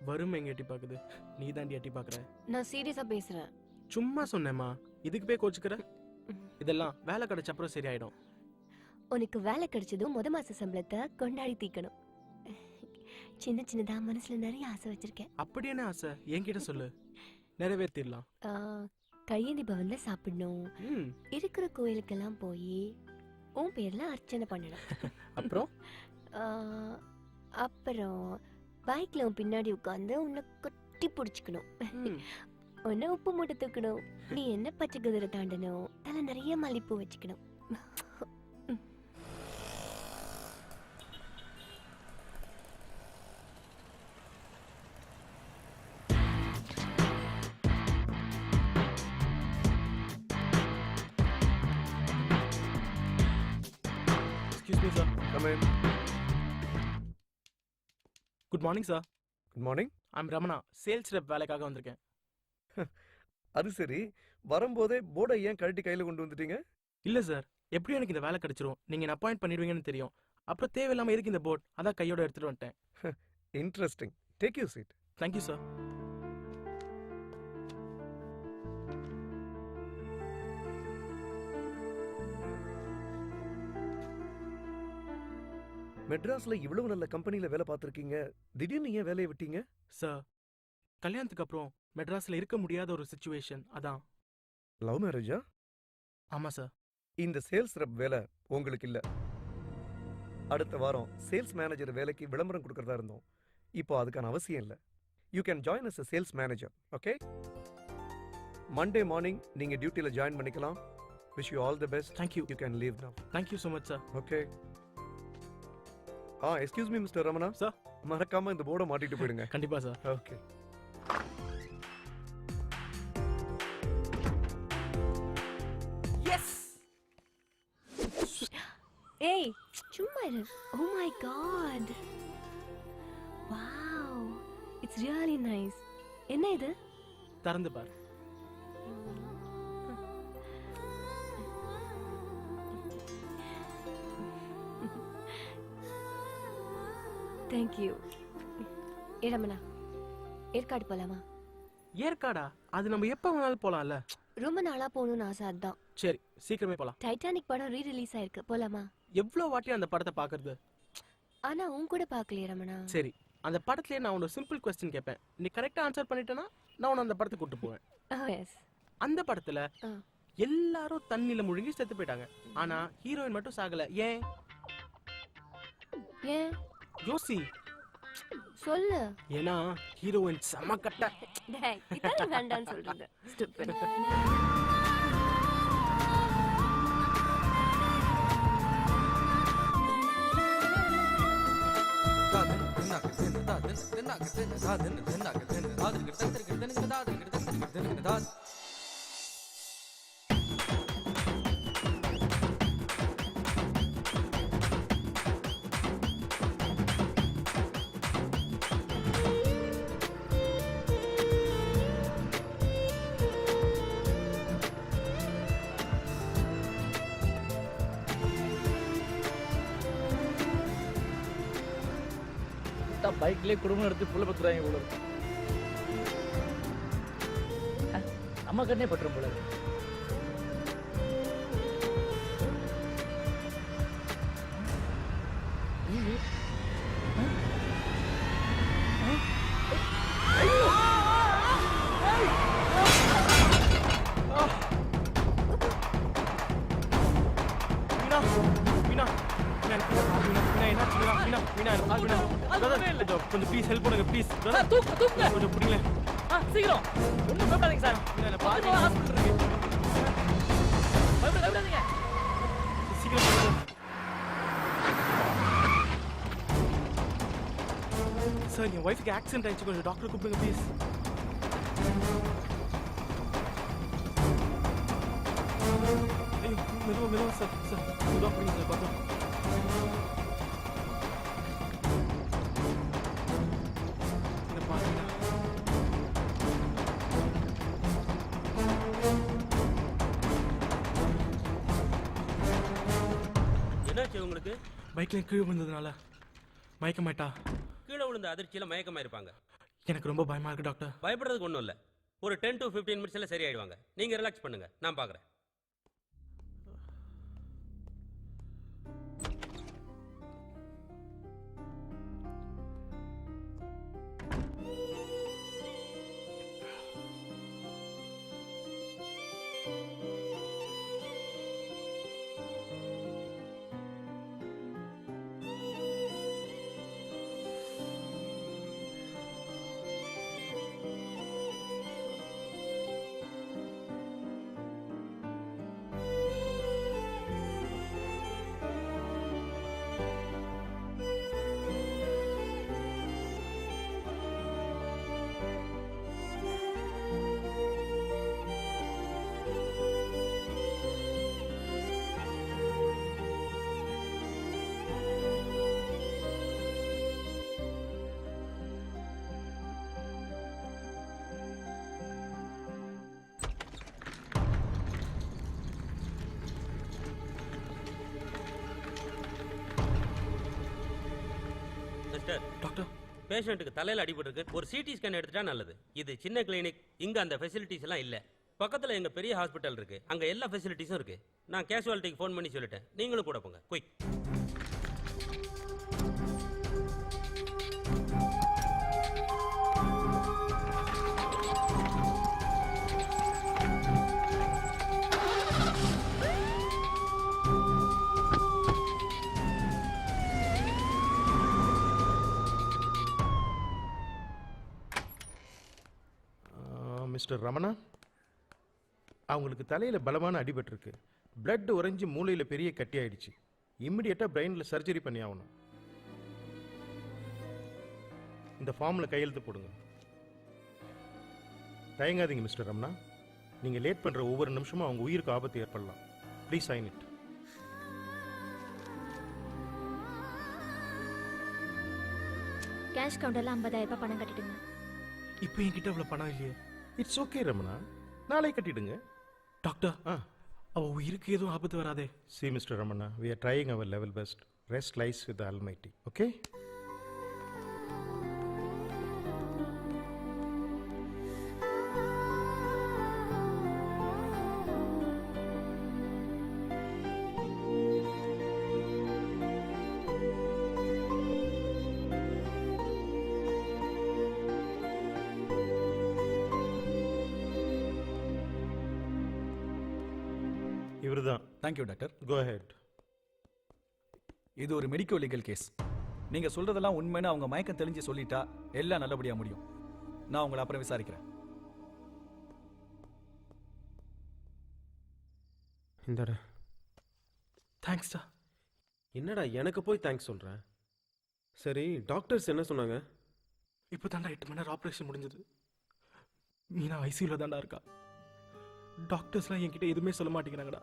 வறுமை எங்க எட்டி பாக்குது நீ தாண்டி எட்டி பாக்குற நான் சீரியஸா பேசுறேன் சும்மா சொன்னேம்மா இதுக்கு போய் கோச்சுக்கிற இதெல்லாம் வேலை கிடைச்ச அப்புறம் சரியாயிடும் உனக்கு வேலை கிடைச்சதும் முத மாச சம்பளத்தை கொண்டாடி தீக்கணும் சின்ன சின்னதா மனசுல நிறைய ஆசை வச்சிருக்கேன் அப்படி என்ன ஆசை என்கிட்ட சொல்லு நிறைவேற்றிடலாம் கையேந்தி பவன்ல சாப்பிடணும் இருக்கிற கோயிலுக்கெல்லாம் போய் உன் பேர்ல அர்ச்சனை பண்ணணும் அப்புறம் அப்புறம் பைக்ல உன் பின்னாடி உட்காந்து உன்னை கொட்டி பிடிச்சிக்கணும் உன்னை உப்பு மூட்டை தூக்கணும் நீ என்ன பச்சை குதிரை தாண்டணும் தலை நிறைய மல்லிப்பூ வச்சுக்கணும் Excuse me, sir. Come in. Good morning, sir. Good morning. I'm Ramana sales rep வேலைக்காக வந்திருக்கேன். அது சரி, வரும்போதே போர்டை ஏன் கழட்டி கையில கொண்டு வந்துட்டீங்க? இல்ல சார், எப்படியும் எனக்கு இந்த வேலை கிடைச்சிரும். நீங்க என்ன அப்பாயிண்ட் பண்ணிடுவீங்கன்னு தெரியும். அப்புறம் தேவையில்லாம இருக்கு இந்த போர்ட், அதான் கையோட எடுத்துட்டு வந்துட்டேன். Interesting. Take you seat. Thank you, sir. மெட்ராஸ்ல இவ்வளவு நல்ல கம்பெனில வேலை பார்த்திருக்கீங்க, திடீர்னு ஏன் வேலையை விட்டீங்க? சார், கல்யாணத்துக்கு அப்புறம் மெட்ராஸ்ல இருக்க முடியாத ஒரு சிச்சுவேஷன், அதான். லவ் மேரேஜா? ஆமா சார். இந்த சேல்ஸ் ரெப் வேலை உங்களுக்கு இல்ல. அடுத்த வாரம் சேல்ஸ் மேனேஜர் வேலைக்கு விளம்பரம் கொடுக்கறதா இருந்தோம். இப்போ அதுக்கான அவசியம் இல்லை. You can join us a sales manager. Okay, Monday morning நீங்க டியூட்டில ஜாயின் பண்ணிக்கலாம். Wish you all the best. Thank you. You can leave நவ. Thank you so much, sir. Okay. Excuse me mister Ramana. Sir, மறக்காம இந்த போர்டை மாட்டிட்டு போயிடுங்க. கண்டிப்பா sir. Okay. S. ஏய் சும்மா இரு. Oh my god. Wow. It's really nice. என்ன இது? திறந்து பார். Thank you. ரமணா, ஏற்காடு போலாமா? ஏற்காடா? அது நம்ம எப்ப வேணாலும் போலாம்ல. ரொம்ப நாளா போகணும்னு ஆசை, அதான். சரி, சீக்கிரமே போலாம். டைட்டானிக் படம் ரீ-ரிலீஸ் ஆயிருக்கு, போலாமா? எவ்வளவு வாட்டி அந்த படத்தை பாக்குறது? ஆனா உன் கூட பார்க்கலையே ரமணா. சரி, அந்த படத்துலயே நான் ஒரு சிம்பிள் क्वेश्चन கேட்பேன். நீ கரெக்ட்டா ஆன்சர் பண்ணிட்டேனா நான் உன்னை அந்த படத்துக்கு கூட்டி போவேன். எஸ். அந்த படத்துல எல்லாரும் தண்ணில முழுகி செத்து போயிட்டாங்க. ஆனா ஹீரோயின் மட்டும் சாகல. ஏன்? ஏன்? யோசி. சொல்லு. ஏன்னா ஹீரோயின் செம கட்ட. டேய், இதான் வேண்டான்னு சொல்றது. ஸ்டூபிட். பைக்லயே குடும்பம் எடுத்து புள்ள பத்துறாங்க போல இருக்கு. நம்ம கண்ணே பட்டுரும் போல இருக்கு. கொஞ்சம் ப்ளீஸ் ஹெல்ப் பண்ணுங்க ப்ளீஸ் தூக்கு கொஞ்சம் புரியல சீக்கிரம் ஒண்ணும் பயப்படாதீங்க சார் பாருங்க ஹாஸ்பிடல் இருக்கு பயப்படாதீங்க சீக்கிரம் பண்ணுங்க சார் என் ஒய்ஃப்க்கு ஆக்சிடென்ட் ஆயிடுச்சு கொஞ்சம் டாக்டர் கூப்பிடுங்க ப்ளீஸ் ஐயோ மெதுவா சார் மெதுவா பண்ணுங்க சார் பார்த்தோம் என்னாச்சு உங்களுக்கு? பைக்ல கீழே விழுந்ததுனால மயக்கமாயிட்டா. கீழே விழுந்த அதிர்ச்சியில மயக்கமா இருப்பாங்க. எனக்கு ரொம்ப பயமா இருக்கு டாக்டர். பயப்படுறதுக்கு ஒன்றும் இல்லை. ஒரு 10 to 15 மினிட்ஸ்ல சரியாயிடுவாங்க. நீங்க ரிலாக்ஸ் பண்ணுங்க, நான் பார்க்குறேன். டாக்டர், பேஷண்ட்டுக்கு தலையில அடிபட்டிருக்கு. ஒரு சிடி ஸ்கேன் எடுத்துட்டா நல்லது. இது சின்ன கிளினிக், இங்க அந்த ஃபெசிலிட்டிஸ் எல்லாம் இல்ல. பக்கத்துல எங்க பெரிய ஹாஸ்பிட்டல் இருக்கு, அங்க எல்லா ஃபெசிலிட்டிஸும் இருக்கு. நான் கேஷுவாலிட்டிக்கு ஃபோன் பண்ணி சொல்லிட்டேன், நீங்களும் கூட போங்க. குயிக். மிஸ்டர் ரமணா, அவங்களுக்கு தலையில் பலமான அடிபட்டிருக்கு. பிளட் உறைஞ்சி மூளையில் பெரிய கட்டி ஆயிடுச்சு. இம்மிடியட்டாக பிரெயினில் சர்ஜரி பண்ணி ஆகணும். இந்த ஃபார்மில் கையெழுத்து போடுங்க. தயங்காதீங்க மிஸ்டர் ரமணா. நீங்கள் லேட் பண்ணுற ஒவ்வொரு நிமிஷமும் அவங்க உயிருக்கு ஆபத்து ஏற்படலாம். Please sign it. கேஷ் கவுண்டர்ல 50,000 ரூபாய் பணம் கட்டிடுங்க. இப்போ என்கிட்ட அவ்வளோ பணம் இல்லையே. இட்ஸ் ஓகே ரமணா, நாளை கட்டிடுங்க. டாக்டர், அவ உயிருக்கு எதுவும் ஆபத்து வராதே. C mister Ramana, we are trying our level best. Rest lies with the Almighty. Okay? இவர்தான். Thank you doctor. Go ahead. இது ஒரு மெடிக்கோ லீகல் கேஸ். நீங்க சொல்றதெல்லாம் உண்மைன்னு அவங்க மயக்கம் தெளிஞ்சு சொல்லிட்டா எல்லாம் நல்லபடியா முடியும். நான் உங்களை அப்புறம் விசாரிக்கிறேன். இந்தடா. தேங்க்ஸ்டா. என்னடா எனக்கு போய் தேங்க்ஸ் சொல்கிறேன்? சரி, டாக்டர்ஸ் என்ன சொன்னாங்க? இப்போ தாண்டா 8 மணி நேரம் ஆப்ரேஷன் முடிஞ்சது. மீனா ஐசியூவில் தாண்டா இருக்கா. டாக்டர்ஸ்லாம் என்கிட்ட எதுவுமே சொல்ல மாட்டேங்கிறாங்கடா.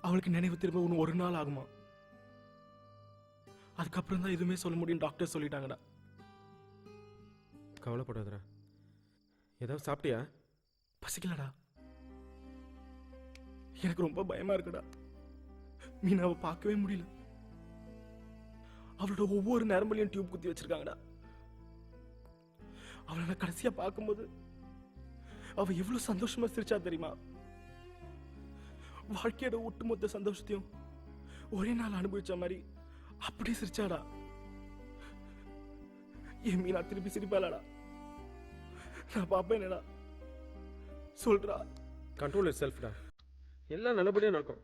அவளுக்கு நினைவு திரும்ப இன்னும் ஒரு நாள் ஆகுமா. அதுக்கப்புறம் தான் எதுவுமே சொல்ல முடியும் டாக்டர் சொல்லிட்டாங்கடா. கவலைப்படாதடா. ஏதாவது சாப்பிட்டியா? பசிக்கலடா. எனக்கு ரொம்ப பயமா இருக்குடா. மீனாவை பார்க்கவே முடியல. அவளோட ஒவ்வொரு நரம்புலையும் டியூப் குத்தி வச்சிருக்காங்கடா. அவளை நான் கடைசியா பார்க்கும்போது அவ எவ்வளவு சந்தோஷமா சிரிச்சா தெரியுமா? வாழ்க்கையோட ஒட்டுமொத்த சந்தோஷத்தையும் ஒரே நாள் அனுபவிச்ச மாதிரி அப்படியே சிரிச்சாடா. என் மீனா திருப்பி சிரிப்பாளடா. நான் பாப்பேனடா. சொல்றா. கண்ட்ரோல் யுவர் செல்ஃப்டா. எல்லாம் நல்லபடியா நடக்கும்.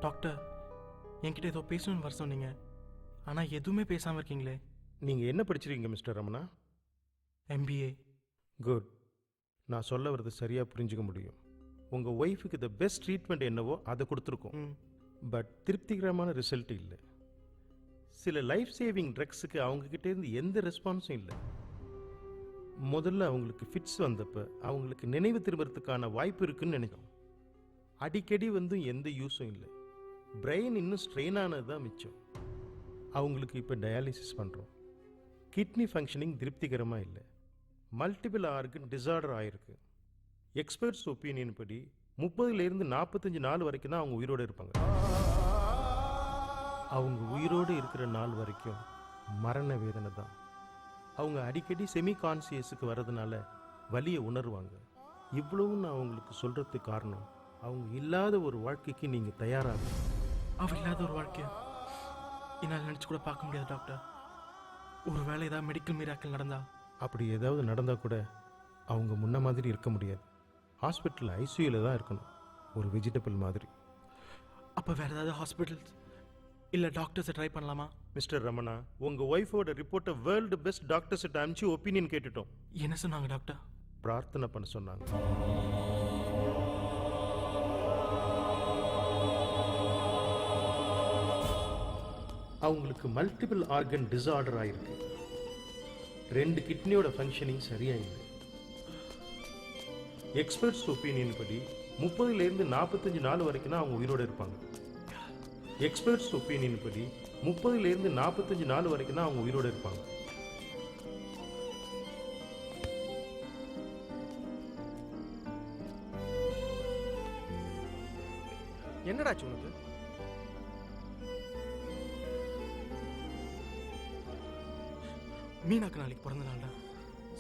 டாக்டர், என்கிட்ட ஏதோ பேசணும்னு வர சொன்னீங்க, ஆனால் எதுவுமே பேசாமல் இருக்கீங்களே. நீங்கள் என்ன படிச்சிருக்கீங்க மிஸ்டர் ரமணா? MBA. குட். நான் சொல்ல வர்றது சரியாக புரிஞ்சுக்க முடியும். உங்கள் ஒய்ஃபுக்கு த பெஸ்ட் ட்ரீட்மெண்ட் என்னவோ அதை கொடுத்துருக்கோம். பட் திருப்திகரமான ரிசல்ட் இல்லை. சில லைஃப் சேவிங் ட்ரக்ஸுக்கு அவங்கக்கிட்டேருந்து எந்த ரெஸ்பான்ஸும் இல்லை. முதல்ல அவங்களுக்கு ஃபிட்ஸ் வந்தப்போ அவங்களுக்கு நினைவு திரும்புறதுக்கான வாய்ப்பு இருக்குன்னு நினைக்கிறோம். அடிக்கடி எந்த யூஸும் இல்லை. பிரெயின் இன்னும் ஸ்ட்ரெயின் ஆனது தான் மிச்சம். அவங்களுக்கு இப்போ டயாலிசிஸ் பண்ணுறோம். கிட்னி ஃபங்க்ஷனிங் திருப்திகரமாக இல்லை. மல்டிபிள் ஆர்கன் டிசார்டர் ஆகிருக்கு. எக்ஸ்பர்ட்ஸ் ஒப்பீனியன் படி 30லேருந்து 45 நாள் வரைக்கும் தான் அவங்க உயிரோடு இருப்பாங்க. அவங்க உயிரோடு இருக்கிற நாள் வரைக்கும் மரண வேதனை தான். அவங்க அடிக்கடி செமி கான்சியஸுக்கு வர்றதுனால வலியை உணர்வாங்க. இவ்வளவும் நான் அவங்களுக்கு சொல்கிறதுக்கு காரணம், அவங்க இல்லாத ஒரு வாழ்க்கைக்கு நீங்கள் தயாராக. அவள் இல்லாத ஒரு வாழ்க்கையை என்னால் நினச்சி கூட பார்க்க முடியாது டாக்டர். ஒரு வேளை ஏதாவது மெடிக்கல் மிராக்கிள் நடந்தா? அப்படி ஏதாவது நடந்தால் கூட அவங்க முன்ன மாதிரி இருக்க முடியாது. ஹாஸ்பிட்டல் ஐசியூவில் தான் இருக்கணும், ஒரு வெஜிடபிள் மாதிரி. அப்போ வேறு ஏதாவது ஹாஸ்பிட்டல்ஸ் இல்லை டாக்டர்ஸை ட்ரை பண்ணலாமா? மிஸ்டர் ரமணா, உங்கள் ஒய்ஃபோட ரிப்போர்ட்டை வேர்ல்டு பெஸ்ட் டாக்டர்ஸ்கிட்ட அனுப்பிச்சு ஒப்பீனியன் கேட்டுட்டோம். என்ன சொன்னாங்க டாக்டர்? பிரார்த்தனை பண்ண சொன்னாங்க. அவங்களுக்கு மல்டிபிள் ஆர்கன் டிசார்டர் ஆயிருக்கு. 2 கிட்னியோட ஃபங்க்ஷனிங் சரியாயில்லை. எக்ஸ்பர்ட்ஸ் ஒப்பீனியன் படி 30லேருந்து 45 நாள் வரைக்கும் தான் அவங்க உயிரோடு இருப்பாங்க. எக்ஸ்பர்ட்ஸ் ஒப்பீனியன் படி 30லேருந்து 45 நாள் வரைக்கும் தான் அவங்க உயிரோடு இருப்பாங்க. என்னடாச்சு உனக்கு? மீனாக்கு நாளைக்கு பிறந்த நாள்டா.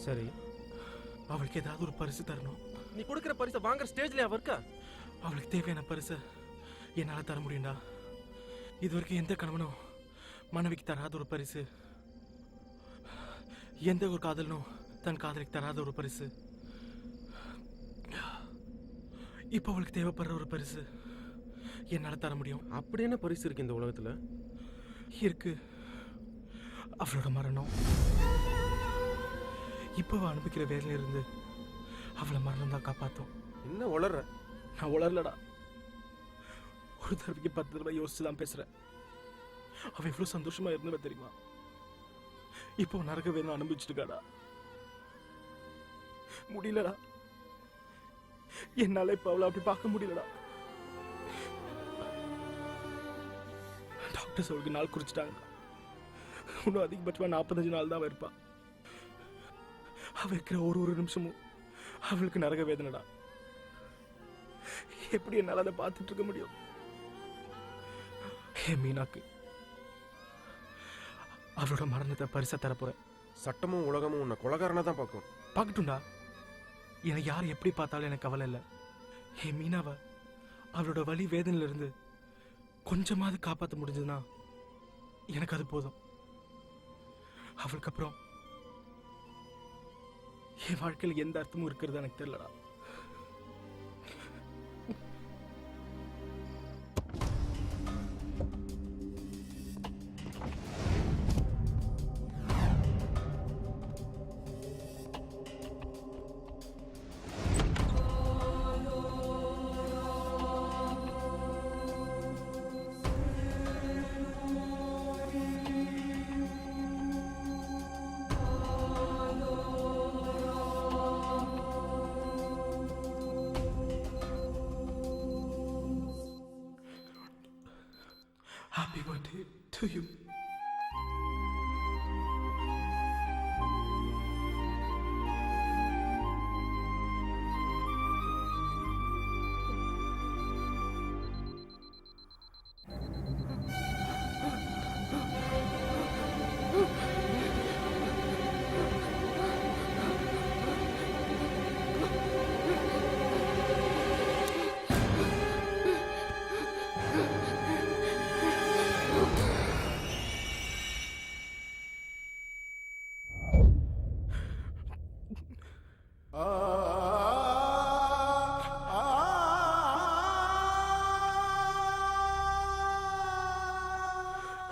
சரி, அவளுக்கு ஏதாவது ஒரு பரிசு தரணும். நீ கொடுக்குற பரிசை வாங்குற ஸ்டேஜ்ல அவ இருக்கா? அவளுக்கு தேவையான பரிசை என்னால் தர முடியும்டா. இது வரைக்கும் எந்த கணவனும் மனைவிக்கு தராத ஒரு பரிசு, எந்த ஒரு காதலனும் தன் காதலிக்கு தராத ஒரு பரிசு, இப்போ அவளுக்கு தேவைப்படுற ஒரு பரிசு என்னால் தர முடியும். அப்படி என்ன பரிசு இருக்கு இந்த உலகத்துல? இருக்கு, அவளோட மரணம். இப்போ அனுப்பிக்கிற வேலையில இருந்து அவளை மரணம் தான் காப்பாற்றும். என்ன உளர்ற? நான் உளரலடா. ஒரு தடவைக்கு 10 தடவை யோசிச்சு தான் பேசுறேன். அவன் எவ்வளவு சந்தோஷமா இருந்தவ தெரியுமா? இப்போ நரக வேணும் அனுபவிச்சுட்டுக்காடா. முடியலடா, என்னால இப்ப அவளை அப்படி பார்க்க முடியலடா. டாக்டர்ஸ் அவளுக்கு நாள் குறிச்சிட்டாங்க. இன்னும் அதிகபட்சமாக 45 நாள் தான் இருப்பா. அவ இருக்கிற ஒரு நிமிஷமும் அவளுக்கு நரக வேதனைடா. எப்படி என்னால் அதை பார்த்துட்டு இருக்க முடியும்? மீனாக்கு அவளோட மரணத்தை பரிசா தரப்போறேன். சட்டமும் உலகமும் உன்னை கொலகாரனா தான் பார்க்கும். பார்க்கட்டும்டா. எனக்கு யார் எப்படி பார்த்தாலும் எனக்கு கவலை இல்லை. மீனாவை அவளோட வலி வேதனையில இருந்து கொஞ்சமாவது காப்பாற்ற முடிஞ்சதுன்னா எனக்கு அது போதும். அவளுக்கு அப்புறம் என் வாழ்க்கையில் எந்த அர்த்தமும் இருக்கிறது எனக்கு தெரியலடா. Happy birthday to you.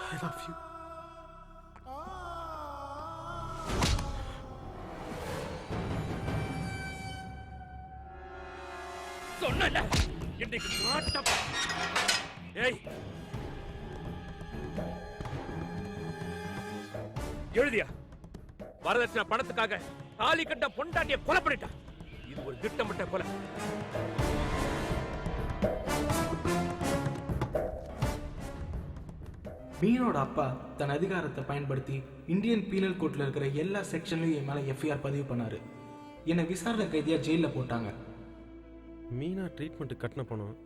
I love you. சொன்னல இன்னைக்கு நாட்டம். ஏய் எழுதியா வரதட்சணை பணத்துக்காக தாலி கட்ட பொண்டாட்டிய கொலை பண்ணிட்டான். இது ஒரு திட்டமிட்ட கொலை. மீனோட அப்பா தன் அதிகாரத்தை பயன்படுத்தி இந்தியன் பீனல் கோட்ல இருக்கிற எல்லா செக்ஷன்லயும் என் மேல எஃப்ஐஆர் பதிவு பண்ணாரு. என்னை விசாரணை கைதியா ஜெயில போட்டாங்க. மீனா ட்ரீட்மெண்ட்டு கட்டின பணம்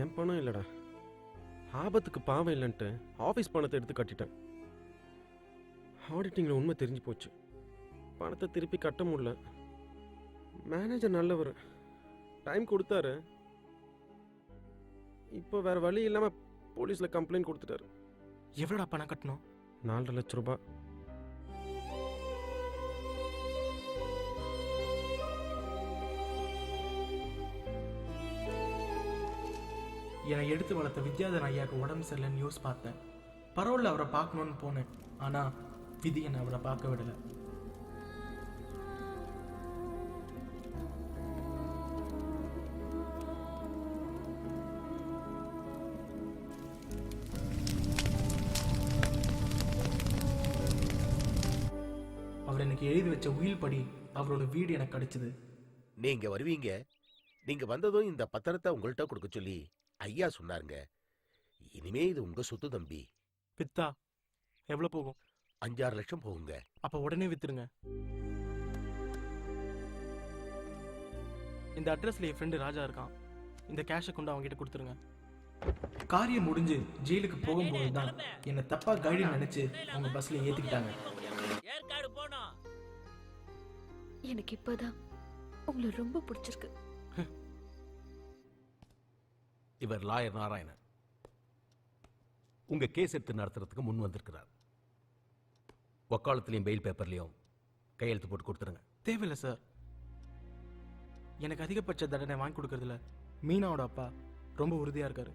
என் பணம் இல்லைடா. ஆபத்துக்கு பாவம் இல்லைன்ட்டு ஆஃபீஸ் பணத்தை எடுத்து கட்டிட்டேன். ஆடிட்டிங்கில் உண்மை தெரிஞ்சு போச்சு. பணத்தை திருப்பி கட்ட முடியல. மேனேஜர் நல்லவர், டைம் கொடுத்தாரு. இப்போ வேற வழி இல்லாமல் போலீஸில் கம்ப்ளைண்ட் கொடுத்துட்டாரு. எவ்வளோடா பணம் கட்டணும்? 4.5 லட்சம் ரூபாய். என்னை எடுத்து வளர்த்த வித்யாதரன் ஐயாவுக்கு உடம்பு சரியில்லைன்னு நியூஸ் பார்த்தேன். பரவாயில்ல, அவரை பார்க்கணும்னு போனேன். ஆனால் விதி என்னை அவரை பார்க்க விடலை. அவர் எனக்கு எழுதி வச்ச உயில் படி அவரோட வீடு எனக்கு கிடைச்சது. நீங்க வருவீங்க. நீங்க வந்ததும் இந்த பத்திரத்தை உங்கள்கிட்ட கொடுக்க சொல்லி ஐயா சொன்னாருங்க. இனிமே இது உங்க சொத்து தம்பி. வித்தா எவ்வளவு போகும்? 5-6 லட்சம் போகுங்க. அப்ப உடனே வித்துருங்க. இந்த அட்ரஸ்ல என் ஃப்ரெண்டு ராஜா இருக்கான். இந்த கேஷை கொண்டு அவங்க கிட்ட கொடுத்துருங்க. காரியம் முடிஞ்சு ஜெயிலுக்கு போகும்போது தான் என்னை தப்பா கைடு நினைச்சு அவங்க பஸ்ல ஏத்திக்கிட்டாங்க. எனக்கு இப்பதான் உங்களை ரொம்ப பிடிச்சிருக்கு. இவர் லாயர் நாராயணன். உங்க கேஸ் எடுத்து நடத்துறதுக்கு முன் வந்திருக்கிறார். வக்காலத்திலையும் பெயில் பேப்பர்லையும் கையெழுத்து போட்டு கொடுத்துருங்க. தேவையில்லை சார். எனக்கு அதிகபட்ச தண்டனை வாங்கி கொடுக்கறதுல மீனாவோட அப்பா ரொம்ப உறுதியா இருக்காரு.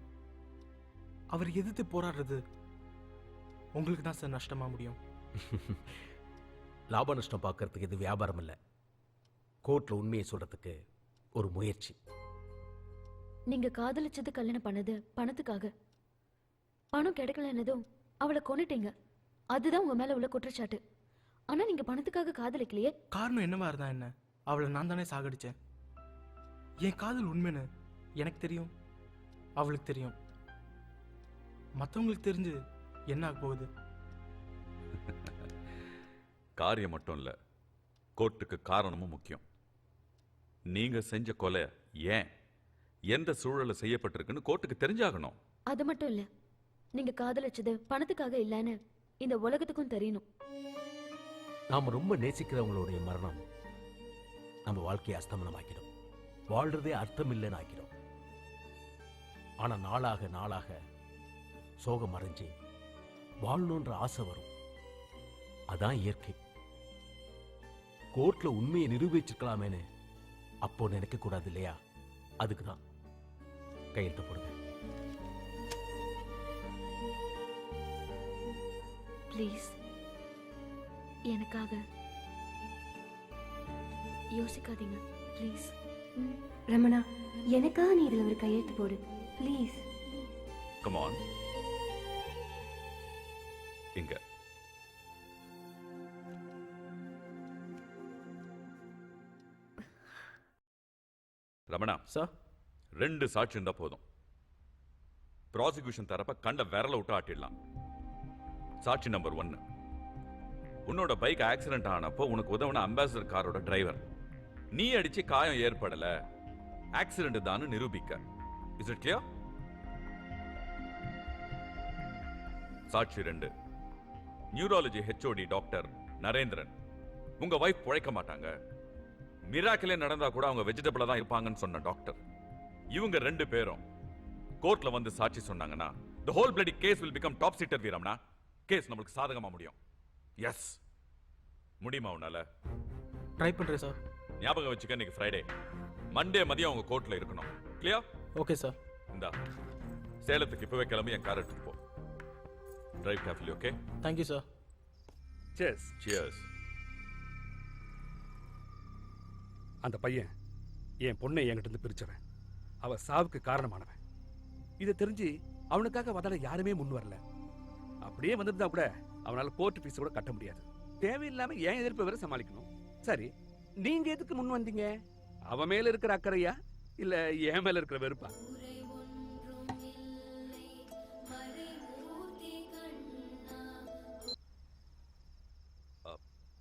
அவர் எதிர்த்து போராடுறது உங்களுக்கு தான் சார் நஷ்டமா முடியும். லாப நஷ்டம் பார்க்கறதுக்கு இது வியாபாரம் இல்லை. கோர்ட்ல உண்மையை சொல்றதுக்கு ஒரு முயற்சி. நீங்க காதலிச்சது கல்யாணம் பண்ணது பணத்துக்காக. பணம் கிடைக்கலன்னதும் அவளை கொன்னுட்டீங்க. அதுதான் உங்க மேல உள்ள குற்றச்சாட்டு. ஆனா நீங்க பணத்துக்காக காதலிக்கலையே. காரணம் என்னவா இருந்தா என்ன, அவளை நான் தானே சாகடிச்சேன். என் காதல் உண்மைன்னு எனக்கு தெரியும், அவளுக்கு தெரியும். மற்றவங்களுக்கு தெரிஞ்சு என்ன ஆக போகுது? காரியம் மட்டும் இல்ல, கோர்ட்டுக்கு காரணமும் முக்கியம். நீங்க செஞ்ச கொலை ஏன், எந்த சூழல்ல செய்யப்பட்டிருக்குன்னு கோர்ட்டுக்கு தெரிஞ்சாகணும். அது மட்டும் இல்ல, நீங்க காதலிச்சது பணத்துக்காக இல்லன்னு இந்த உலகத்துக்கும் தெரியணும். நாம ரொம்ப நேசிக்கிறவங்களுடைய மரணம் நம்ம வாழ்க்கையை அஸ்தமனமாக்கிடும், வாழ்றதே அர்த்தம் இல்லைன்னு ஆக்கிடும். ஆனா நாளாக நாளாக சோகம் மறைஞ்சு வாழணுன்ற ஆசை வரும். அதான் இயற்கை. கோர்ட்ல உண்மையை நிரூபிச்சிருக்கலாமேன்னு அப்போ நினைக்க கூடாது இல்லையா? அதுக்கு தான் கையெழுத்து போடுங்க. ப்ளீஸ், எனக்காக யோசிக்காதீங்க ப்ளீஸ். ரமணா, எனக்காக நீ இதுல ஒரு கையெழுத்து போடு ப்ளீஸ். Come on. இங்க ரமணா சார், 2 சாட்சி இருந்தா போதும். ப்ராசிக்யூஷன் தரப்ப கண்ட விரல விட்டு ஆட்டிடலாம். சாட்சி நம்பர் 1, உன்னோட பைக் ஆக்சிடென்ட் ஆனப்போ உனக்கு உதவுன அம்பாசிடர் காரோட டிரைவர். நீ அடிச்சு காயம் ஏற்படல, ஆக்சிடென்ட் தான் நிரூபிக்க. Is it clear? சாட்சி 2, நியூராலஜி ஹெச்ஓடி டாக்டர் நரேந்திரன். உங்க வைஃப் பிழைக்க மாட்டாங்க, மிராக்கிலே நடந்தா கூட அவங்க வெஜிடபிளா தான் இருப்பாங்கன்னு சொன்ன டாக்டர். இவங்க 2 பேரும் கோர்ட்ல வந்து சாட்சி சொன்னாங்கன்னா the whole bloody case will become top secret வீரம்னா. கேஸ் நம்மளுக்கு சாதகமா முடியும். எஸ், முடியுமா உன்னால? ட்ரை பண்றேன் சார். ஞாபகம் வச்சுக்க, இன்னைக்கு ஃப்ரைடே, மண்டே மதியம் அவங்க கோர்ட்ல இருக்கணும். கிளியர்? Okay sir. இந்தா சேலத்துக்கு இப்பவே கிளம்பி என் கார் எடுத்துட்டு போ. Drive carefully. Okay? Thank you sir. Cheers. Cheers. அந்த பையன் என் பொண்ணை என்கிட்ட இருந்து பிரிச்சவன், அவ சாவுக்கு காரணமானவன். இதை தெரிஞ்சு அவனுக்காக வந்தால யாருமே முன் வரல. அப்படியே வந்திருந்தா கூட அவனால கோர்ட் ஃபீஸ் கூட கட்ட முடியாது. தேவையில்லாம ஏன் எதிர்ப்பு வேற சமாளிக்கணும். சரி, நீங்க எதுக்கு முன் வந்தீங்க? அவன் மேல இருக்கிற அக்கறையா இல்ல என் மேல இருக்கிற வெறுப்பா?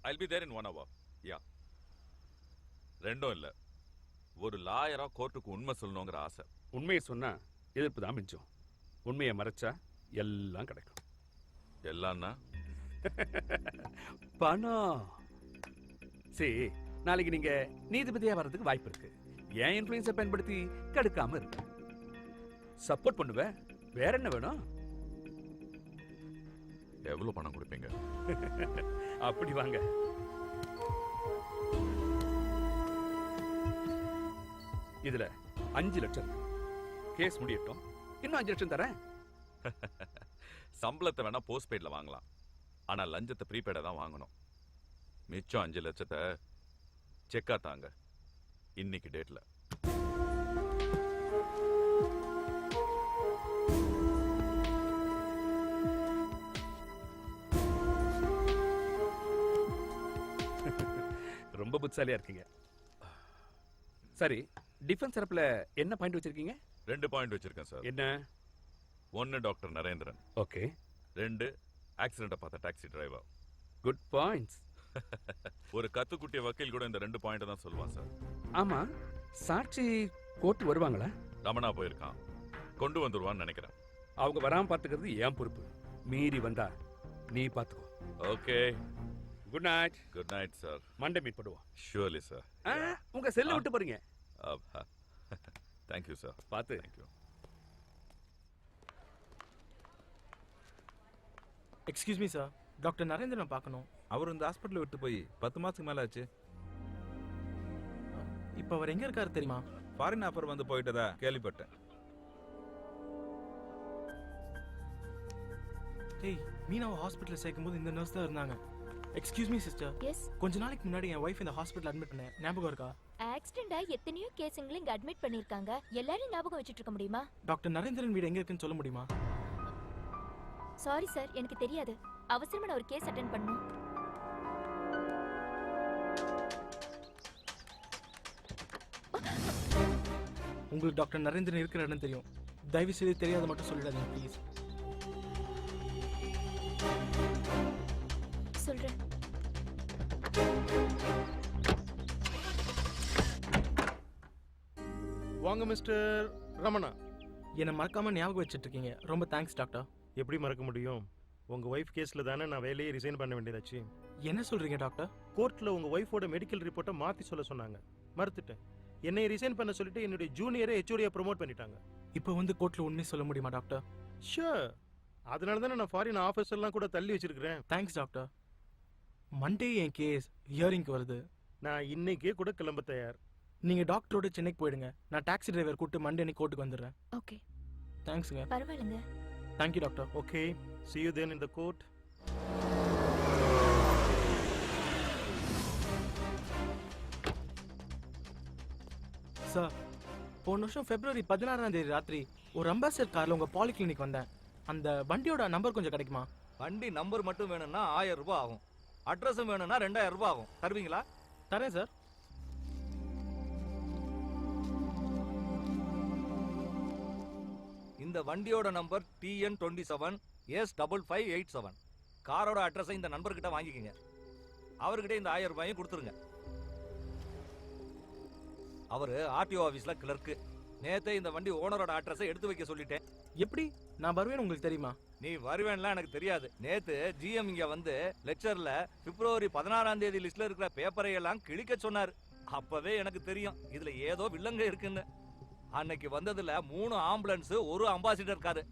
I'll be there in 1 hour. Yeah. ரெண்டும் இல்ல, ஒரு லாயரா கோர்ட்டுக்கு உண்மை சொல்லணுங்கிற ஆசை. உண்மையை சொன்னா எதிர்ப்பு தான் மிஞ்சும், உண்மையை மறைச்சா எல்லாம் கிடைக்கும். எல்லாம்னா பணம். சரி, நாளைக்கு நீங்க நீதிபதியா வர்றதுக்கு வாய்ப்பு இருக்கு. என் இன்ஃப்ளூயன்ஸை பயன்படுத்தி கடுக்காம இருக்கு. சப்போர்ட் பண்ணுவேன். வேற என்ன வேணும்? எவ்வளவு பணம் கொடுப்பீங்க? அப்படி வாங்க. இதுல 5 லட்சம். கேஸ் முடியட்டும், இன்னும் 5 லட்சம் தரேன். சம்பளத்தை வேணா போஸ்ட் பெய்ட்ல வாங்கலாம், ஆனா லஞ்சத்தை ப்ரீபெய்டா தான் வாங்கணும். மிச்சம் 5 லட்சத்தை செக்கா தாங்க இன்னைக்கு டேட்ல. ரொம்ப புத்திசாலியா இருக்கீங்க. சரி, டிஃபென்ஸ் தரப்புல என்ன பாயிண்ட் வச்சிருக்கீங்க? 2 பாயிண்ட் வச்சிருக்கேன் சார். என்ன? 1 டாக்டர் நரேந்திரன். ஓகே. 2 ஆக்சிடென்ட் பார்த்த டாக்ஸி டிரைவர். Good points. ஒரு கத்துக்குட்டிய வக்கீல் கூட இந்த 2 பாயிண்ட் தான் சொல்லுவான் சார். ஆமா, சாட்சி கோர்ட் வருவாங்களா? ரமணா போயிருக்கான், கொண்டு வந்துருவான்னு நினைக்கிறேன். அவங்க வராம பாத்துக்கிறது என் பொறுப்பு. மீறி வந்தா நீ பாத்துக்கோ. Okay. Good night. Good night sir. Monday meet பண்ணுவோம். Surely sir. உங்க செல்ல விட்டு போறீங்க. Thank you sir. பார்த்து. Thank you. Excuse me sir, doctor Narendran பார்க்கணும். அவர் இந்த ஹாஸ்பிட்டல் விட்டு போய் 10 மாசத்துக்கு மேல ஆச்சு. இப்போ அவர் எங்க இருக்காரு தெரியுமா? ஃபாரின் ஆஃபர் வந்து போயிட்டதா கேள்விப்பட்டேன். டேய், மீனாவை ஹாஸ்பிட்டலில் சேர்க்கும்போது இந்த நர்ஸ் தான் இருந்தாங்க. Excuse me sister. எஸ். கொஞ்ச நாளைக்கு முன்னாடி என் வைஃப் இந்த ஹாஸ்பிட்டல் அட்மிட் பண்ணேன், ஞாபகம் இருக்கா? ஆக்சிடென்ட் ஆகி எத்தனையோ கேஸுங்களை இங்க அட்மிட் பண்ணிருக்காங்க. எல்லாரும் ஞாபகம் வச்சிட்டு இருக்க முடியுமா? டாக்டர் நரேந்திரன் வீடு எங்க இருக்குன்னு சொல்ல முடியுமா? சாரி சார், எனக்கு தெரியாது. அவசரமா நான் ஒரு கேஸ் அட்டெண்ட் பண்ணணும். உங்களுக்கு டாக்டர் நரேந்திரன் இருக்கிற இடம் தெரியும். தயவு செய்து தெரியாத மட்டும் சொல்லிடாதீங்க ப்ளீஸ். சொல்றேன். வாங்க மிஸ்டர் ரமணா. என்னை மறக்காம ஞாபகம் வச்சுட்டு இருக்கீங்க. ரொம்ப தேங்க்ஸ் டாக்டர். எப்படி மறக்க முடியும்? உங்க ஒய்ஃப் கேஸ்ல தானே நான் வேலையை ரிசைன் பண்ண வேண்டியதாச்சு. என்ன சொல்றீங்க டாக்டர்? கோர்ட்ல உங்க ஒய்ஃபோட மெடிக்கல் ரிப்போர்ட்டை மாத்தி சொல்ல சொன்னாங்க, மறுத்துட்டேன். என்னை ரிசைன் பண்ண சொல்லிட்டு என்னுடைய ஜூனியரை ஹெச்ஓடியா ப்ரோமோட் பண்ணிட்டாங்க. இப்போ வந்து கோர்ட்ல உண்மை சொல்ல முடியுமா டாக்டர்? ஷூர். அதனால தானே நான் ஃபாரின் ஆஃபீஸர்லாம் கூட தள்ளி வச்சிருக்கிறேன். Thanks doctor. மண்டே என் கேஸ் ஹியரிங்க்கு வருது. நான் இன்னைக்கே கூட கிளம்ப தயார். நீங்க டாக்டரோட சென்னைக்கு போயிடுங்க. நான் டாக்ஸி டிரைவர் கூப்பிட்டு மண்டே அன்னைக்கு கோர்ட்டுக்கு வந்துடுறேன். ஓகே. தேங்க்ஸ்ங்க. பரவாயில்லைங்க. Thank you doctor. Okay, see you then in the court. Sir, போன வருஷம் February 16ஆம் தேதி ராத்திரி ஒரு அம்பாசிடர் கார்ல உங்க பாலிகிளினிக் வந்தேன். அந்த வண்டியோட நம்பர் கொஞ்சம் கிடைக்குமா? வண்டி நம்பர் மட்டும் வேணும்னா 1000 ரூபாய் ஆகும். அட்ரஸும் வேணும்னா 2000 ரூபாய் ஆகும். தருவீங்களா? தரேன் சார். இந்த வண்டியோட நம்பர் TN27 S5587. காரோட அட்ரஸை இந்த நண்பர்கிட்ட வாங்கிக்கங்க. அவர்கிட்ட இந்த 1000 ரூபாயும் கொடுத்துருங்க. அவரு ஆர்டிஓ ஆபீஸ்ல கிளர்க்கு. நேத்தே இந்த வண்டி ஓனரோட அட்ரஸை எடுத்து வைக்க சொல்லிட்டேன். எப்படி நான் வருவேன்னு உங்களுக்கு தெரியுமா? நீ வருவேன்லாம் எனக்கு தெரியாது. நேத்து ஜிஎம் இங்க வந்து லெக்சர்ல February 16ஆம் தேதி லிஸ்ட்ல இருக்கிற பேப்பரை எல்லாம் கிழிக்க சொன்னார். அப்பவே எனக்கு தெரியும் இதுல ஏதோ வில்லங்க இருக்குன்னு. அன்னைக்கு வந்ததுல 3 ஆம்புலன்ஸ், 1 அம்பாசிடர் காரு.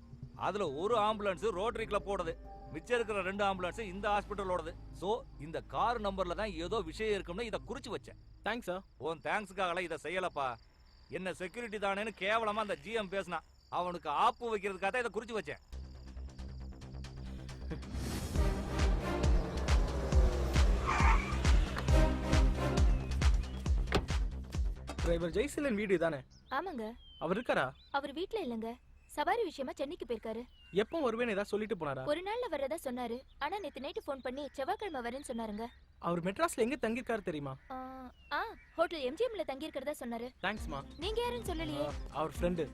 அதுல 1 ஆம்புலன்ஸ் ரோட்டரி கிளப் ஓடுது. மிச்சம் இருக்கிற 2 ஆம்புலன்ஸ் இந்த ஹாஸ்பிட்டல் ஓடுது. சோ இந்த கார் நம்பர்ல தான் ஏதோ விஷயம் இருக்கும்னு இத குறிச்சு வச்சேன். Thanks sir. உன் தேங்க்ஸ்க்காக இத செய்யலப்பா. என்ன செக்யூரிட்டி தானேன்னு கேவலமா அந்த ஜிஎம் பேசினா. அவனுக்கு ஆப்பு வைக்கிறதுக்காக தான் இத குறிச்சு வச்சேன். டிரைவர் ஜெய்சீலன் வீடு தானே? ஆமாங்க. அவர் இருக்காரா? அவர் வீட்ல இல்லங்க. சவாரி விஷயமா சென்னைக்கு போயிருக்காரு. எப்போ வருவேன்னு ஏதாவது சொல்லிட்டு போனாரா? ஒரு நாள்ல வரதா சொன்னாரு. ஆனா நேத்து நைட் ஃபோன் பண்ணி செவ்வாய்க்கிழமை வரேன்னு சொன்னாருங்க. அவர் மெட்ராஸ்ல எங்க தங்கி இருக்காரு தெரியுமா? ஹோட்டல் MGMல தங்கி இருக்கிறதா சொன்னாரு. தேங்க்ஸ்மா. நீங்க யாருன்னு சொல்லலையே. அவர் ஃப்ரெண்ட்.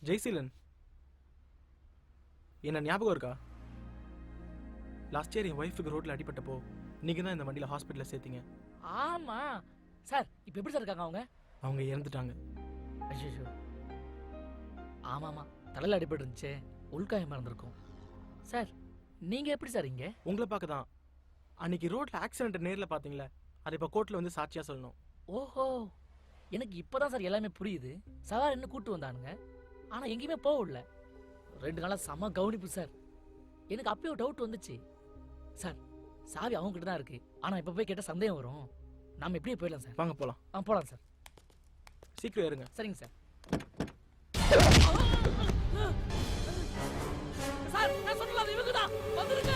ஜெய்சீலன், என்ன ஞாபகம் இருக்கா? லாஸ்ட் இயர் என் ஒய்ஃபுக்கு ரோட்ல அடிபட்டப்போ நீங்க தான் இந்த வண்டியில ஹாஸ்பிட்டல்ல சேர்த்தீங்க. ஆமா சார். இப்போ எப்படி சார் இருக்காங்க அவங்க? அவங்க இறந்துட்டாங்க. ஐயோ. ஆமாமா, தலையில அடிபட்டு இருந்துச்சு. உள்காயமா இருந்திருக்கும். சார் நீங்க எப்படி சார் இங்க? உங்களை பார்க்க தான். அன்னைக்கு ரோட்ல ஆக்சிடென்ட் நேர்ல பாத்தீங்களா? அதை இப்ப கோர்ட்ல வந்து சாட்சியா சொல்லணும். ஓஹோ, எனக்கு இப்பதான் சார் எல்லாமே புரியுது. சவாரி இன்னும் கூட்டு வந்தானுங்க, ஆனா எங்கேயுமே போகல. 2 நாளா செம கவனிப்பு சார். எனக்கு அப்பயே ஒரு டவுட் வந்துச்சு சார். சாவி அவங்க கிட்ட தான் இருக்கு. ஆனா இப்ப போய் கேட்ட சந்தேகம் வரும். நாம எப்படியே போயிடலாம் சார். வாங்க போலாம். போலாம் சார். சீக்கிரம் இருங்க. சரிங்க சார். சார் நான் சொல்லலாம், இவங்க தான் வந்துருங்க.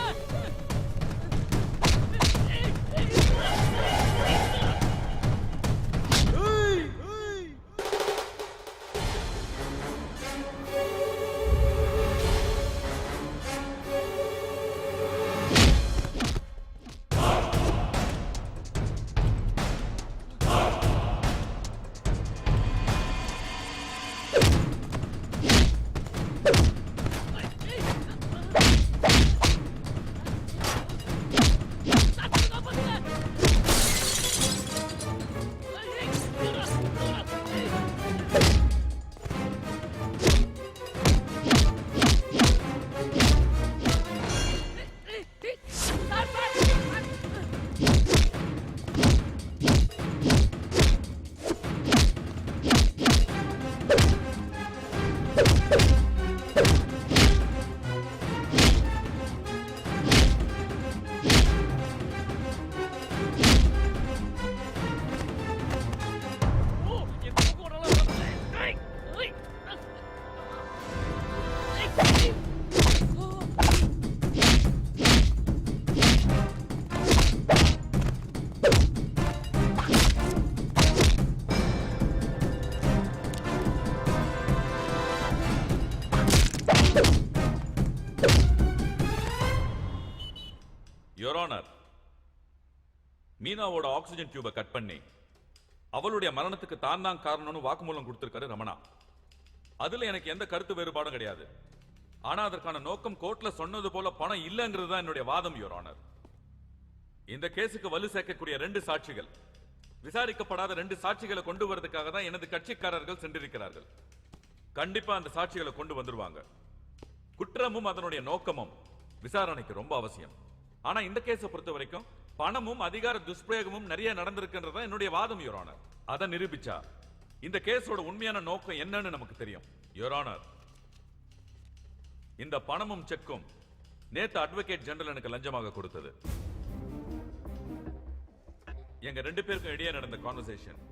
மீனாவோட ஆக்சிஜன் டியூபை கட் பண்ணி அவளுடைய மரணத்துக்கு தான் தான் காரணம்னு வாக்குமூலம் கொடுத்திருக்காரு ரமணா. அதுல எனக்கு எந்த கருத்து வேறுபாடும் கிடையாது. ஆனா அதற்கான நோக்கம் கோர்ட்ல சொன்னது போல பணம் இல்லைங்கிறது தான் என்னுடைய வாதம், யுவர் ஆனர். இந்த கேஸுக்கு வலு சேர்க்கக்கூடிய 2 சாட்சிகள், விசாரிக்கப்படாத 2 சாட்சிகளை கொண்டு வரதுக்காக தான் எனது கட்சிக்காரர்கள் சென்றிருக்கிறார்கள். கண்டிப்பா அந்த சாட்சிகளை கொண்டு வந்துருவாங்க. குற்றமும் அதனுடைய நோக்கமும் விசாரணைக்கு ரொம்ப அவசியம். ஆனா இந்த கேஸை பொறுத்த வரைக்கும் பணமும் அதிகார துஷ்பிரயோகமும் நிறைய நடந்திருக்குன்றத என்னுடைய வாதம், யுவர் ஆனர். அதை நிரூபிச்சா இந்த கேஸோட உண்மையான நோக்கம் என்னன்னு நமக்கு தெரியும். யுவர் ஆனர், இந்த பணமும் செக்கும் நேத்து அட்வொகேட் ஜெனரல் எனக்கு லஞ்சமாக கொடுத்தது. எங்க 2 பேருக்கும் இடையே நடந்த கான்வர்சேஷன்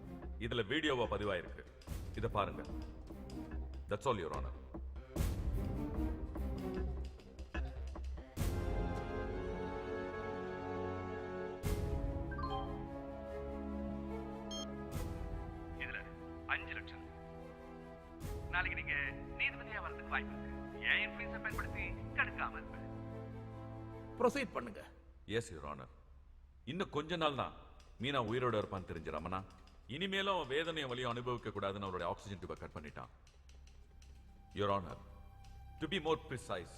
இதுல வீடியோவா பதிவாயிருக்கு. இத பாருங்க. That's all, your honour. இதுல 5 லட்சம். நாளைக்கு நீங்க நீதிபதியா வரதுக்கு வாய்ப்பு இருக்கு. ஏன் இன்ஃப்ளூயன்ஸை பயன்படுத்தி தடுக்காம இருப்பேன். ப்ரொசீட் பண்ணுங்க. Yes your honour. இன்னும் கொஞ்ச நாள் தான் மீனா உயிரோட இருப்பான்னு தெரிஞ்ச ரமணா இனிமேலும் அவன் வேதனையும் வலியும் அனுபவிக்க கூடாதுன்னு அவருடைய ஆக்சிஜன் டியூபை கட் பண்ணிட்டான். Your honour, to be more precise,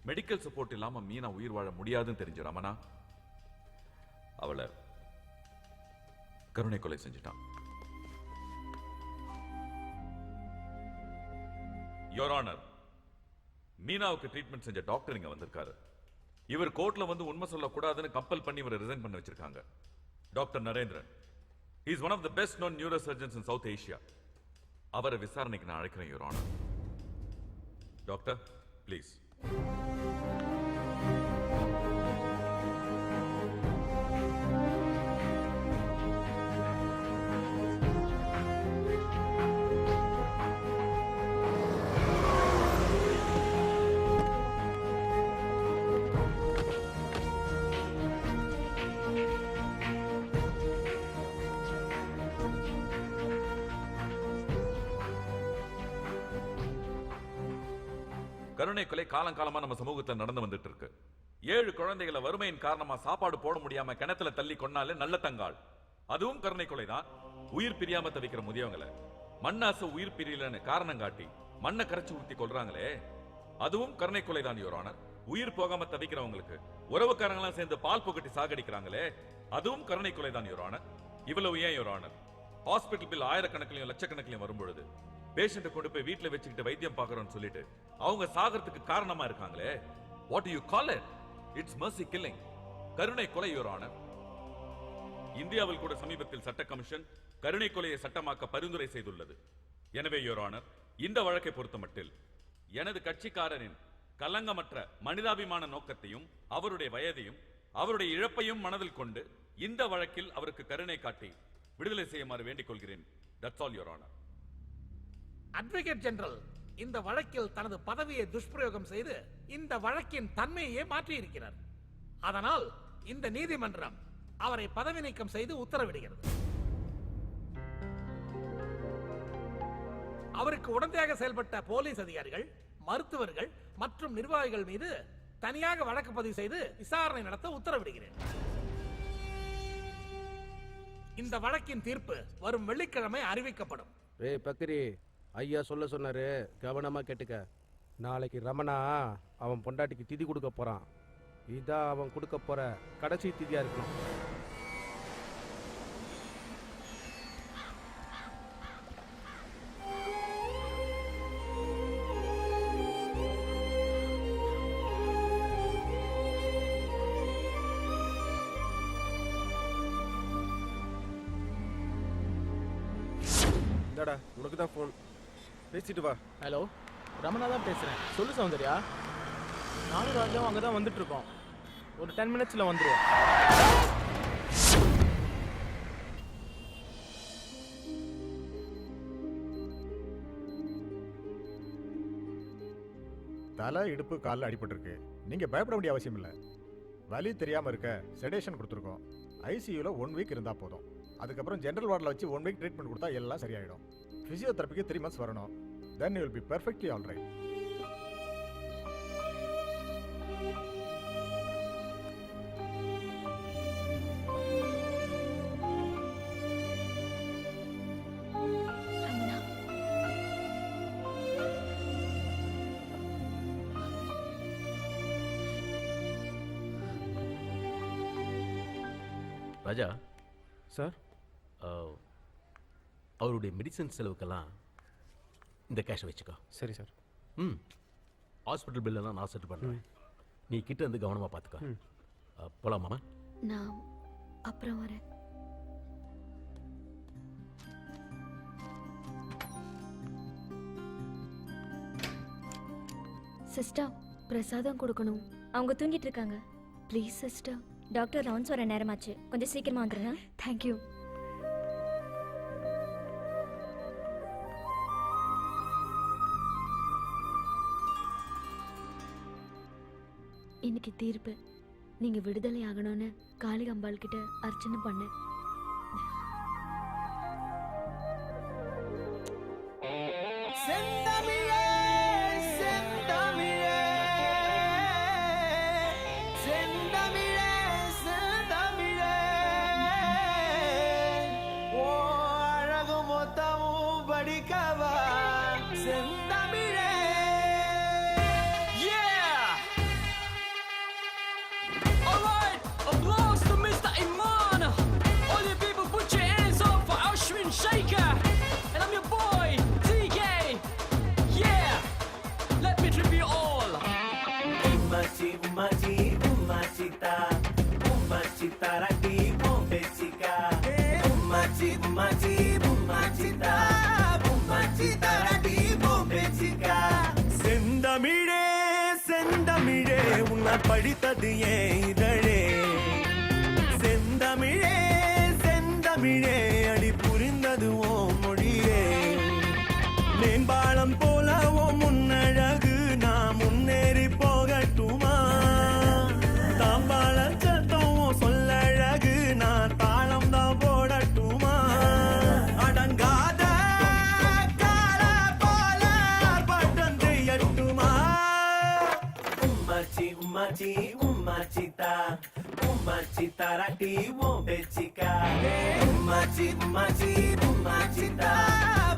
medical support இல்லாம மீனா உயிர் வாழ முடியாதுன்னு தெரிஞ்ச ரமணா அவளை கருணை கொலை செஞ்சிட்டான். யுவர் ஆனர், மீனாவுக்கு ட்ரீட்மெண்ட் செஞ்ச டாக்டர் இங்க வந்திருக்காரு. இவர் கோர்ட்ல வந்து உண்மை சொல்லக்கூடாதுன்னு கம்பல் பண்ணி இவரை ரிசைன் பண்ண வச்சிருக்காங்க. Doctor Narendran, he is one of the best known neurosurgeons in South Asia. அவரை விசாரணைக்கு நான் அழைக்கிறேன், யுவர் ஆனர். Doctor, please. கருணை கொலை காலங்காலமா நம்ம சமூகத்தில் நடந்து வந்துட்டு இருக்கு. 7 குழந்தைகளை வறுமையின் காரணமா சாப்பாடு போட முடியாம கிணத்துல தள்ளி கொன்னாலே நல்ல தங்காள், அதுவும் கருணை கொலை தான். உயிர் பிரியாம தவிக்கிற முதியவங்களை மண்ணாச உயிர் பிரியலன்னு காரணம் காட்டி மண்ணை கரைச்சு ஊத்தி கொள்றாங்களே, அதுவும் கருணை கொலை தான், யுவர் ஆனர். உயிர் போகாம தவிக்கிறவங்களுக்கு உறவுக்காரங்களாம் சேர்ந்து பால் புகட்டி சாகடிக்கிறாங்களே, அதுவும் கருணை கொலை தான், யுவர் ஆனர். இவ்வளவு ஏன் யுவர் ஆனர், ஹாஸ்பிட்டல் பில் ஆயிரக்கணக்கிலையும் லட்சக்கணக்கிலையும் வரும்பொழுது பேஷண்ட்டை கொண்டு போய் வீட்டுல வச்சுக்கிட்டு வைத்தியம் பார்க்கறோம்னு சொல்லிட்டு அவங்க சாகறதுக்கு காரணமா இருக்காங்களே, what to you call it? It's mercy killing, கருணை கொலை, யுவர் ஆனர். இந்தியாவில் கூட சமீபத்தில் சட்ட கமிஷன் கருணை கொலையை சட்டமாக்க பரிந்துரை செய்துள்ளது. எனவே யுவர் ஆனர், இந்த வழக்கை பொறுத்தமட்டில் எனது கட்சிக்காரரின் கலங்கமற்ற மனிதாபிமான நோக்கத்தையும் அவருடைய வயதையும் அவருடைய இழப்பையும் மனதில் கொண்டு இந்த வழக்கில் அவருக்கு கருணை காட்டி விடுதலை செய்யுமாறு வேண்டிக் கொள்கிறேன். That's all, your honour. Advocate general இந்த வழக்கில் தனது பதவியை துஷ்பிரயோகம் செய்து இந்த வழக்கின் தன்மையை மாற்றி இருக்கிறார். அதனால் இந்த நீதிமன்றம் அவரை பதவி நீக்கம் செய்து உத்தரவிடுகிறது. அவருக்கு உடந்தையாக செயல்பட்ட போலீஸ் அதிகாரிகள், மருத்துவர்கள் மற்றும் நிர்வாகிகள் மீது தனியாக வழக்கு பதிவு செய்து விசாரணை நடத்த உத்தரவிடுகிறேன். இந்த வழக்கின் தீர்ப்பு வரும் வெள்ளிக்கிழமை அறிவிக்கப்படும். பக்கிரி, ஐயா சொல்ல சொன்னாரு, கவனமா கேட்டுக்க. நாளைக்கு ரமணா அவன் பொண்டாட்டிக்கு திதி கொடுக்க போறான். இதான் அவன் கொடுக்க போற கடைசி திதியா இருக்கணும். இந்தாடா உனக்கு தான் ஃபோன், பேசிட்டு வா. ஹலோ, ரமணா தான் பேசுகிறேன். சொல்லு சௌந்தர்யா. நானும் ராஜாவும் அங்கே தான் வந்துட்டு இருக்கோம். ஒரு 10 மினிட்ஸில் வந்துடுவோம். தலை, இடுப்பு, காலில் அடிபட்டிருக்கு. நீங்கள் பயப்பட வேண்டிய அவசியம் இல்லை. வலி தெரியாமல் இருக்க செடேஷன் கொடுத்துருக்கோம். ஐசியூவில் 1 வீக் இருந்தால் போதும். அதுக்கப்புறம் ஜென்ரல் வார்டில் வச்சு 1 வீக் ட்ரீட்மெண்ட் கொடுத்தா எல்லாம் சரியாயிடும். ஃபிசியோதெரபிக்கு 3 months வரணும். Then you will be perfectly all right. Raja sir அவருடைய மெடிசன் செலவுக்கெல்லாம் இந்த கேஷை வச்சுக்கோ. சரி சார். ம், ஹாஸ்பிட்டல் பில்லெல்லாம் நான் செட்டில் பண்ணுறேன். நீ கிட்ட இருந்து கவனமாக பார்த்துக்கோ. போலாமா? நான் அப்புறம் வரேன். சிஸ்டர், பிரசாதம் கொடுக்கணும். அவங்க தூங்கிட்டு இருக்காங்க. Please sister. டாக்டர் ரவுண்ட்ஸ் வர நேரமாச்சு, கொஞ்சம் சீக்கிரமா வந்துருங்க. தேங்க்யூ. இன்னைக்கு தீர்ப்பு. நீங்க விடுதலை ஆகணும்னு காளி அம்பாள் கிட்ட அர்ச்சனை பண்ணேன். செந்தமிழே செந்தமிழே செந்தமிழே செந்தமிழே ஓ அழகு மொத்தமும் படிக்கவா செந்தமிழே. Alright, applause to Mr. Iman. All you people put your hands up for Ashwin Shaker. And I'm your boy, TK. Yeah, let me trip you all. Umachi, umachi, umachita. Umachita rati, bombechika. Umachi, umachi, umachita. Umachita rati, bombechika. செந்தமிழே செந்தமிழே உன்னை படித்தது ஏன் இதழே. செந்தமிழே செந்தமிழே அடி புரிந்தது ஓ மொழியே. மேம்பாலம் போல ஓ முன்னழகு நான் முன்னேறி போகட்டுமா. தாம்பாள சத்தம் சொல்லழகு நான் தாளம் தான் போடட்டுமா. அடங்காத கால போல பட்டம் செய்யட்டுமா. உம்மாச்சி உம்மாச்சி உம்மாச்சித்தா. உம்மாச்சித்தா ராட்டி ஓ பேச்சிக்கா. உம்மாச்சி உம்மாச்சி உம்மாச்சித்தா.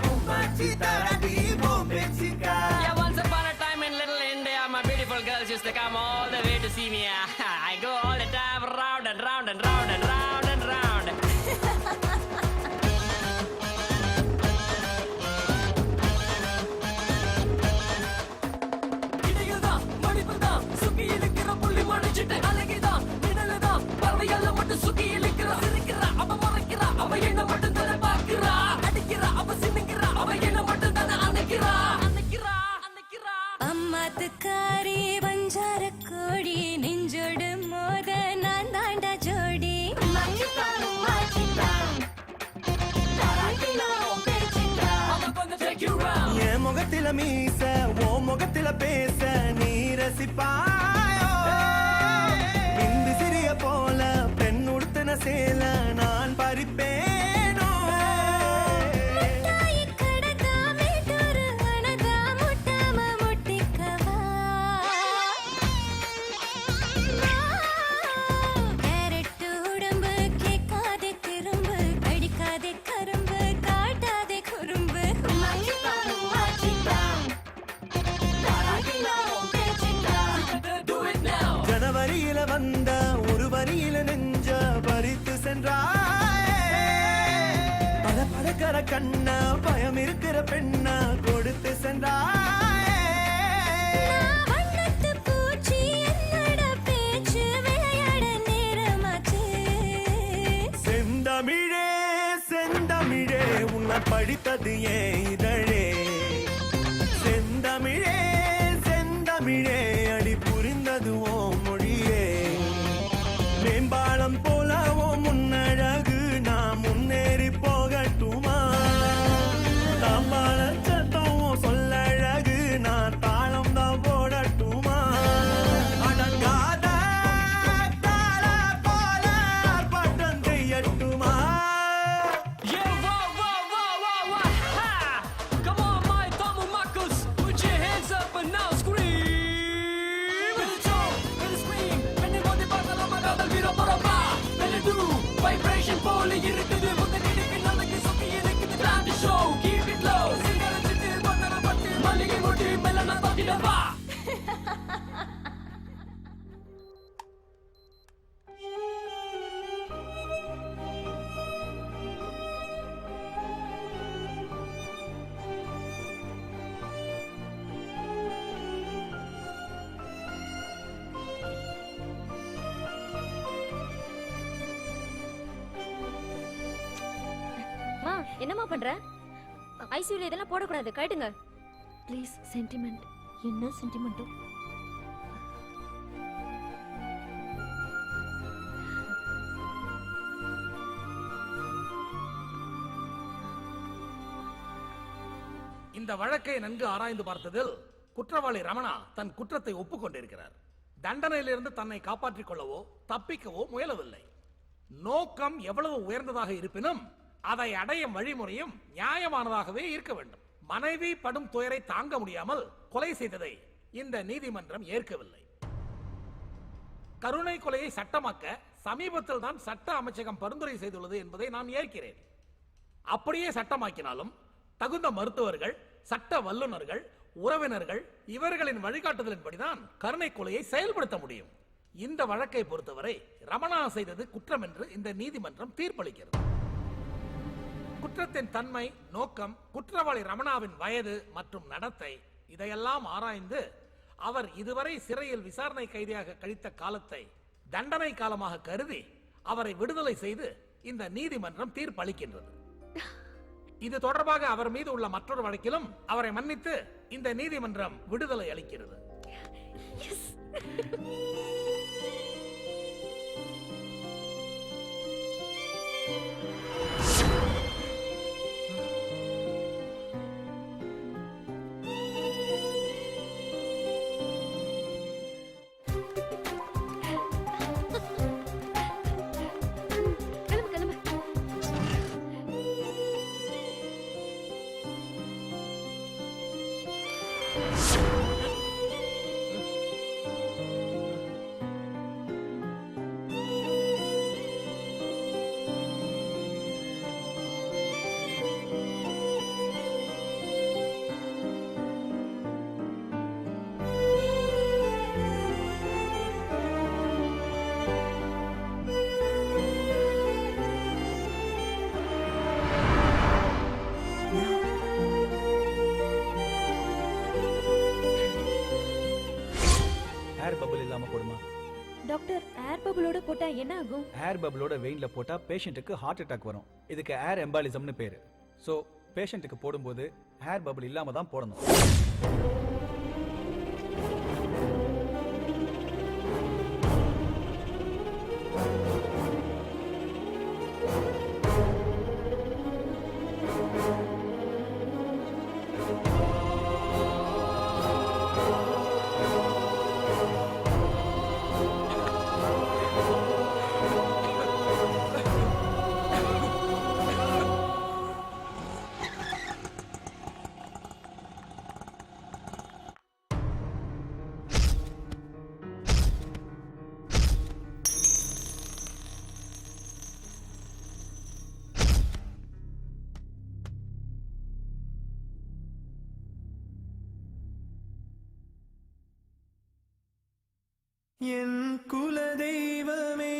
உம்மாச்சித்தா ராட்டி ஓ பேச்சிக்கா. Yeah, once upon a time in little India, my beautiful girls used to come all the way to see me. I go all the time round and round and round and round and round. இடையில்தான், மடிப்புதான், சுக்கி இழுக்கிற புள்ளி மடிச்சிட்டு அழகிதான், நிழலுதான், பறவையால மட்டும் சுக்கி இழுக்கிறா. சிரிக்கிறா, அவ முறைக்கிறா, அவ என்ன மட்டும் தானே பார்க்கிறா. அடிக்கிறா, அவ சின்னுங்கிறா, அவ என்ன மட்டும் தானே அணைக்கிறா. அணைக்கிறா, அணைக்கிறா. அம்மாத்துக்காரி வஞ்சார கோடி நெஞ்சோடு மோத நான் தாண்டா ஜோடி. என் முகத்தில மீச ஓ முகத்தில பேச நீ ரசிப்பாயோ. பிந்து சிறிய போல பெண் உடுத்தின சேல நான் பறிப்பேனோ. மிட்டாய் கடக்கா மேட்டூரு அணகா முட்டாம முட்டிக்கவா. கேரட்டு உடம்பு கேட்காதே திரும்பு கடிக்காதே கரும்பு காட்டாதே குறும்பு. ஜனவரியில வந்த ஒரு வரியில நெஞ்ச பறித்து சென்றாய். பல பழக்கிற கண்ண பயம் இருக்கிற பெண்ண கொடுத்து சென்றாய். வண்ணத்து பூச்சி என்னோட பேச்சு விளையாட நேரமாச்சு. செந்தமிழே செந்தமிழே உன்னை படித்தது ஏன் இதழே. செந்தமிழே செந்தமிழே அடி புரிந்தது ஓ மொழியே. மேம்பாலம் போல ஓ முன்னழகு நான் முன்னேறி போகட்டுமா. தாம்பாள சத்தம் சொல்லழகு நான் தாளம் தான் போடட்டுமா. அடங்காத கால போல பட்டம் செய்யட்டுமா. Yeah, whoa, whoa, whoa, whoa, whoa, ha! Come என்னம்மா பண்ற? ஐசியூல இதெல்லாம் போடக்கூடாது, கேட்டுங்க. ப்ளீஸ். சென்டிமெண்ட். என்ன சென்டிமெண்ட்டோ? இந்த வழக்கை நன்கு ஆராய்ந்து பார்த்ததில் குற்றவாளி ரமணா தன் குற்றத்தை ஒப்புக்கொண்டிருக்கிறார். தண்டனையிலிருந்து தன்னை காப்பாற்றிக் கொள்ளவோ தப்பிக்கவோ முயலவில்லை. நோக்கம் எவ்வளவு உயர்ந்ததாக இருப்பினும் அதை அடையும் வழிமுறையும் நியாயமானதாகவே இருக்க வேண்டும். மனைவி படும் துயரை தாங்க முடியாமல் கொலை செய்ததை இந்த நீதிமன்றம் ஏற்கவில்லை. கருணை கொலையை சட்டமாக்க சமீபத்தில் தான் சட்ட அமைச்சகம் பரிந்துரை செய்துள்ளது என்பதை நான் ஏற்கிறேன். அப்படியே சட்டமாக்கினாலும் தகுந்த மருத்துவர்கள், சட்ட வல்லுநர்கள், உறவினர்கள் இவர்களின் வழிகாட்டுதலின்படிதான் கருணை கொலையை செயல்படுத்த முடியும். இந்த வழக்கை பொறுத்தவரை ரமணா செய்தது குற்றம் என்று இந்த நீதிமன்றம் தீர்ப்பளிக்கிறது. குற்றத்தின் தன்மை, நோக்கம், குற்றவாளி ரமணாவின் வயது மற்றும் நடத்தை இதையெல்லாம் ஆராய்ந்து அவர் இதுவரை சிறையில் விசாரணை கைதியாக கழித்த காலத்தை தண்டனை காலமாக கருதி அவரை விடுதலை செய்து இந்த நீதிமன்றம் தீர்ப்பளிக்கின்றது. இது தொடர்பாக அவர் மீது உள்ள மற்றொரு வழக்கிலும் அவரை மன்னித்து இந்த நீதிமன்றம் விடுதலை அளிக்கிறது. டாக்டர், ஏர் பபிளோட போட்டா என்ன ஆகும்? ஏர் பபிளோட வெயின்ல போட்டா பேஷண்ட்டுக்கு ஹார்ட் அட்டாக் வரும். இதுக்கு ஏர் எம்பாலிசம்னு பேரு. ஸோ பேஷண்ட்டுக்கு போடும்போது ஏர் பபிள் இல்லாம தான் போடணும். என் குலதெய்வமே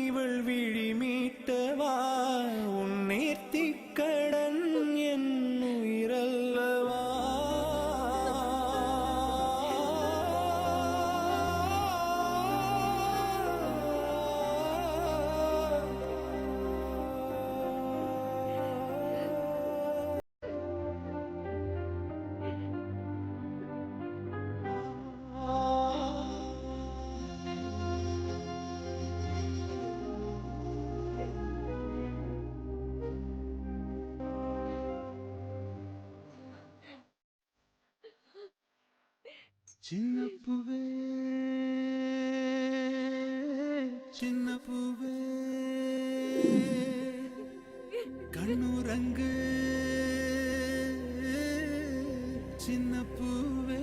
இவள் விழி மீட்டவா, உன் நேர்த்திக் கடன் என் உயிரல்லவா. சின்ன பூவே, சின்ன பூவே, கண்ணுரங்கு சின்ன பூவே.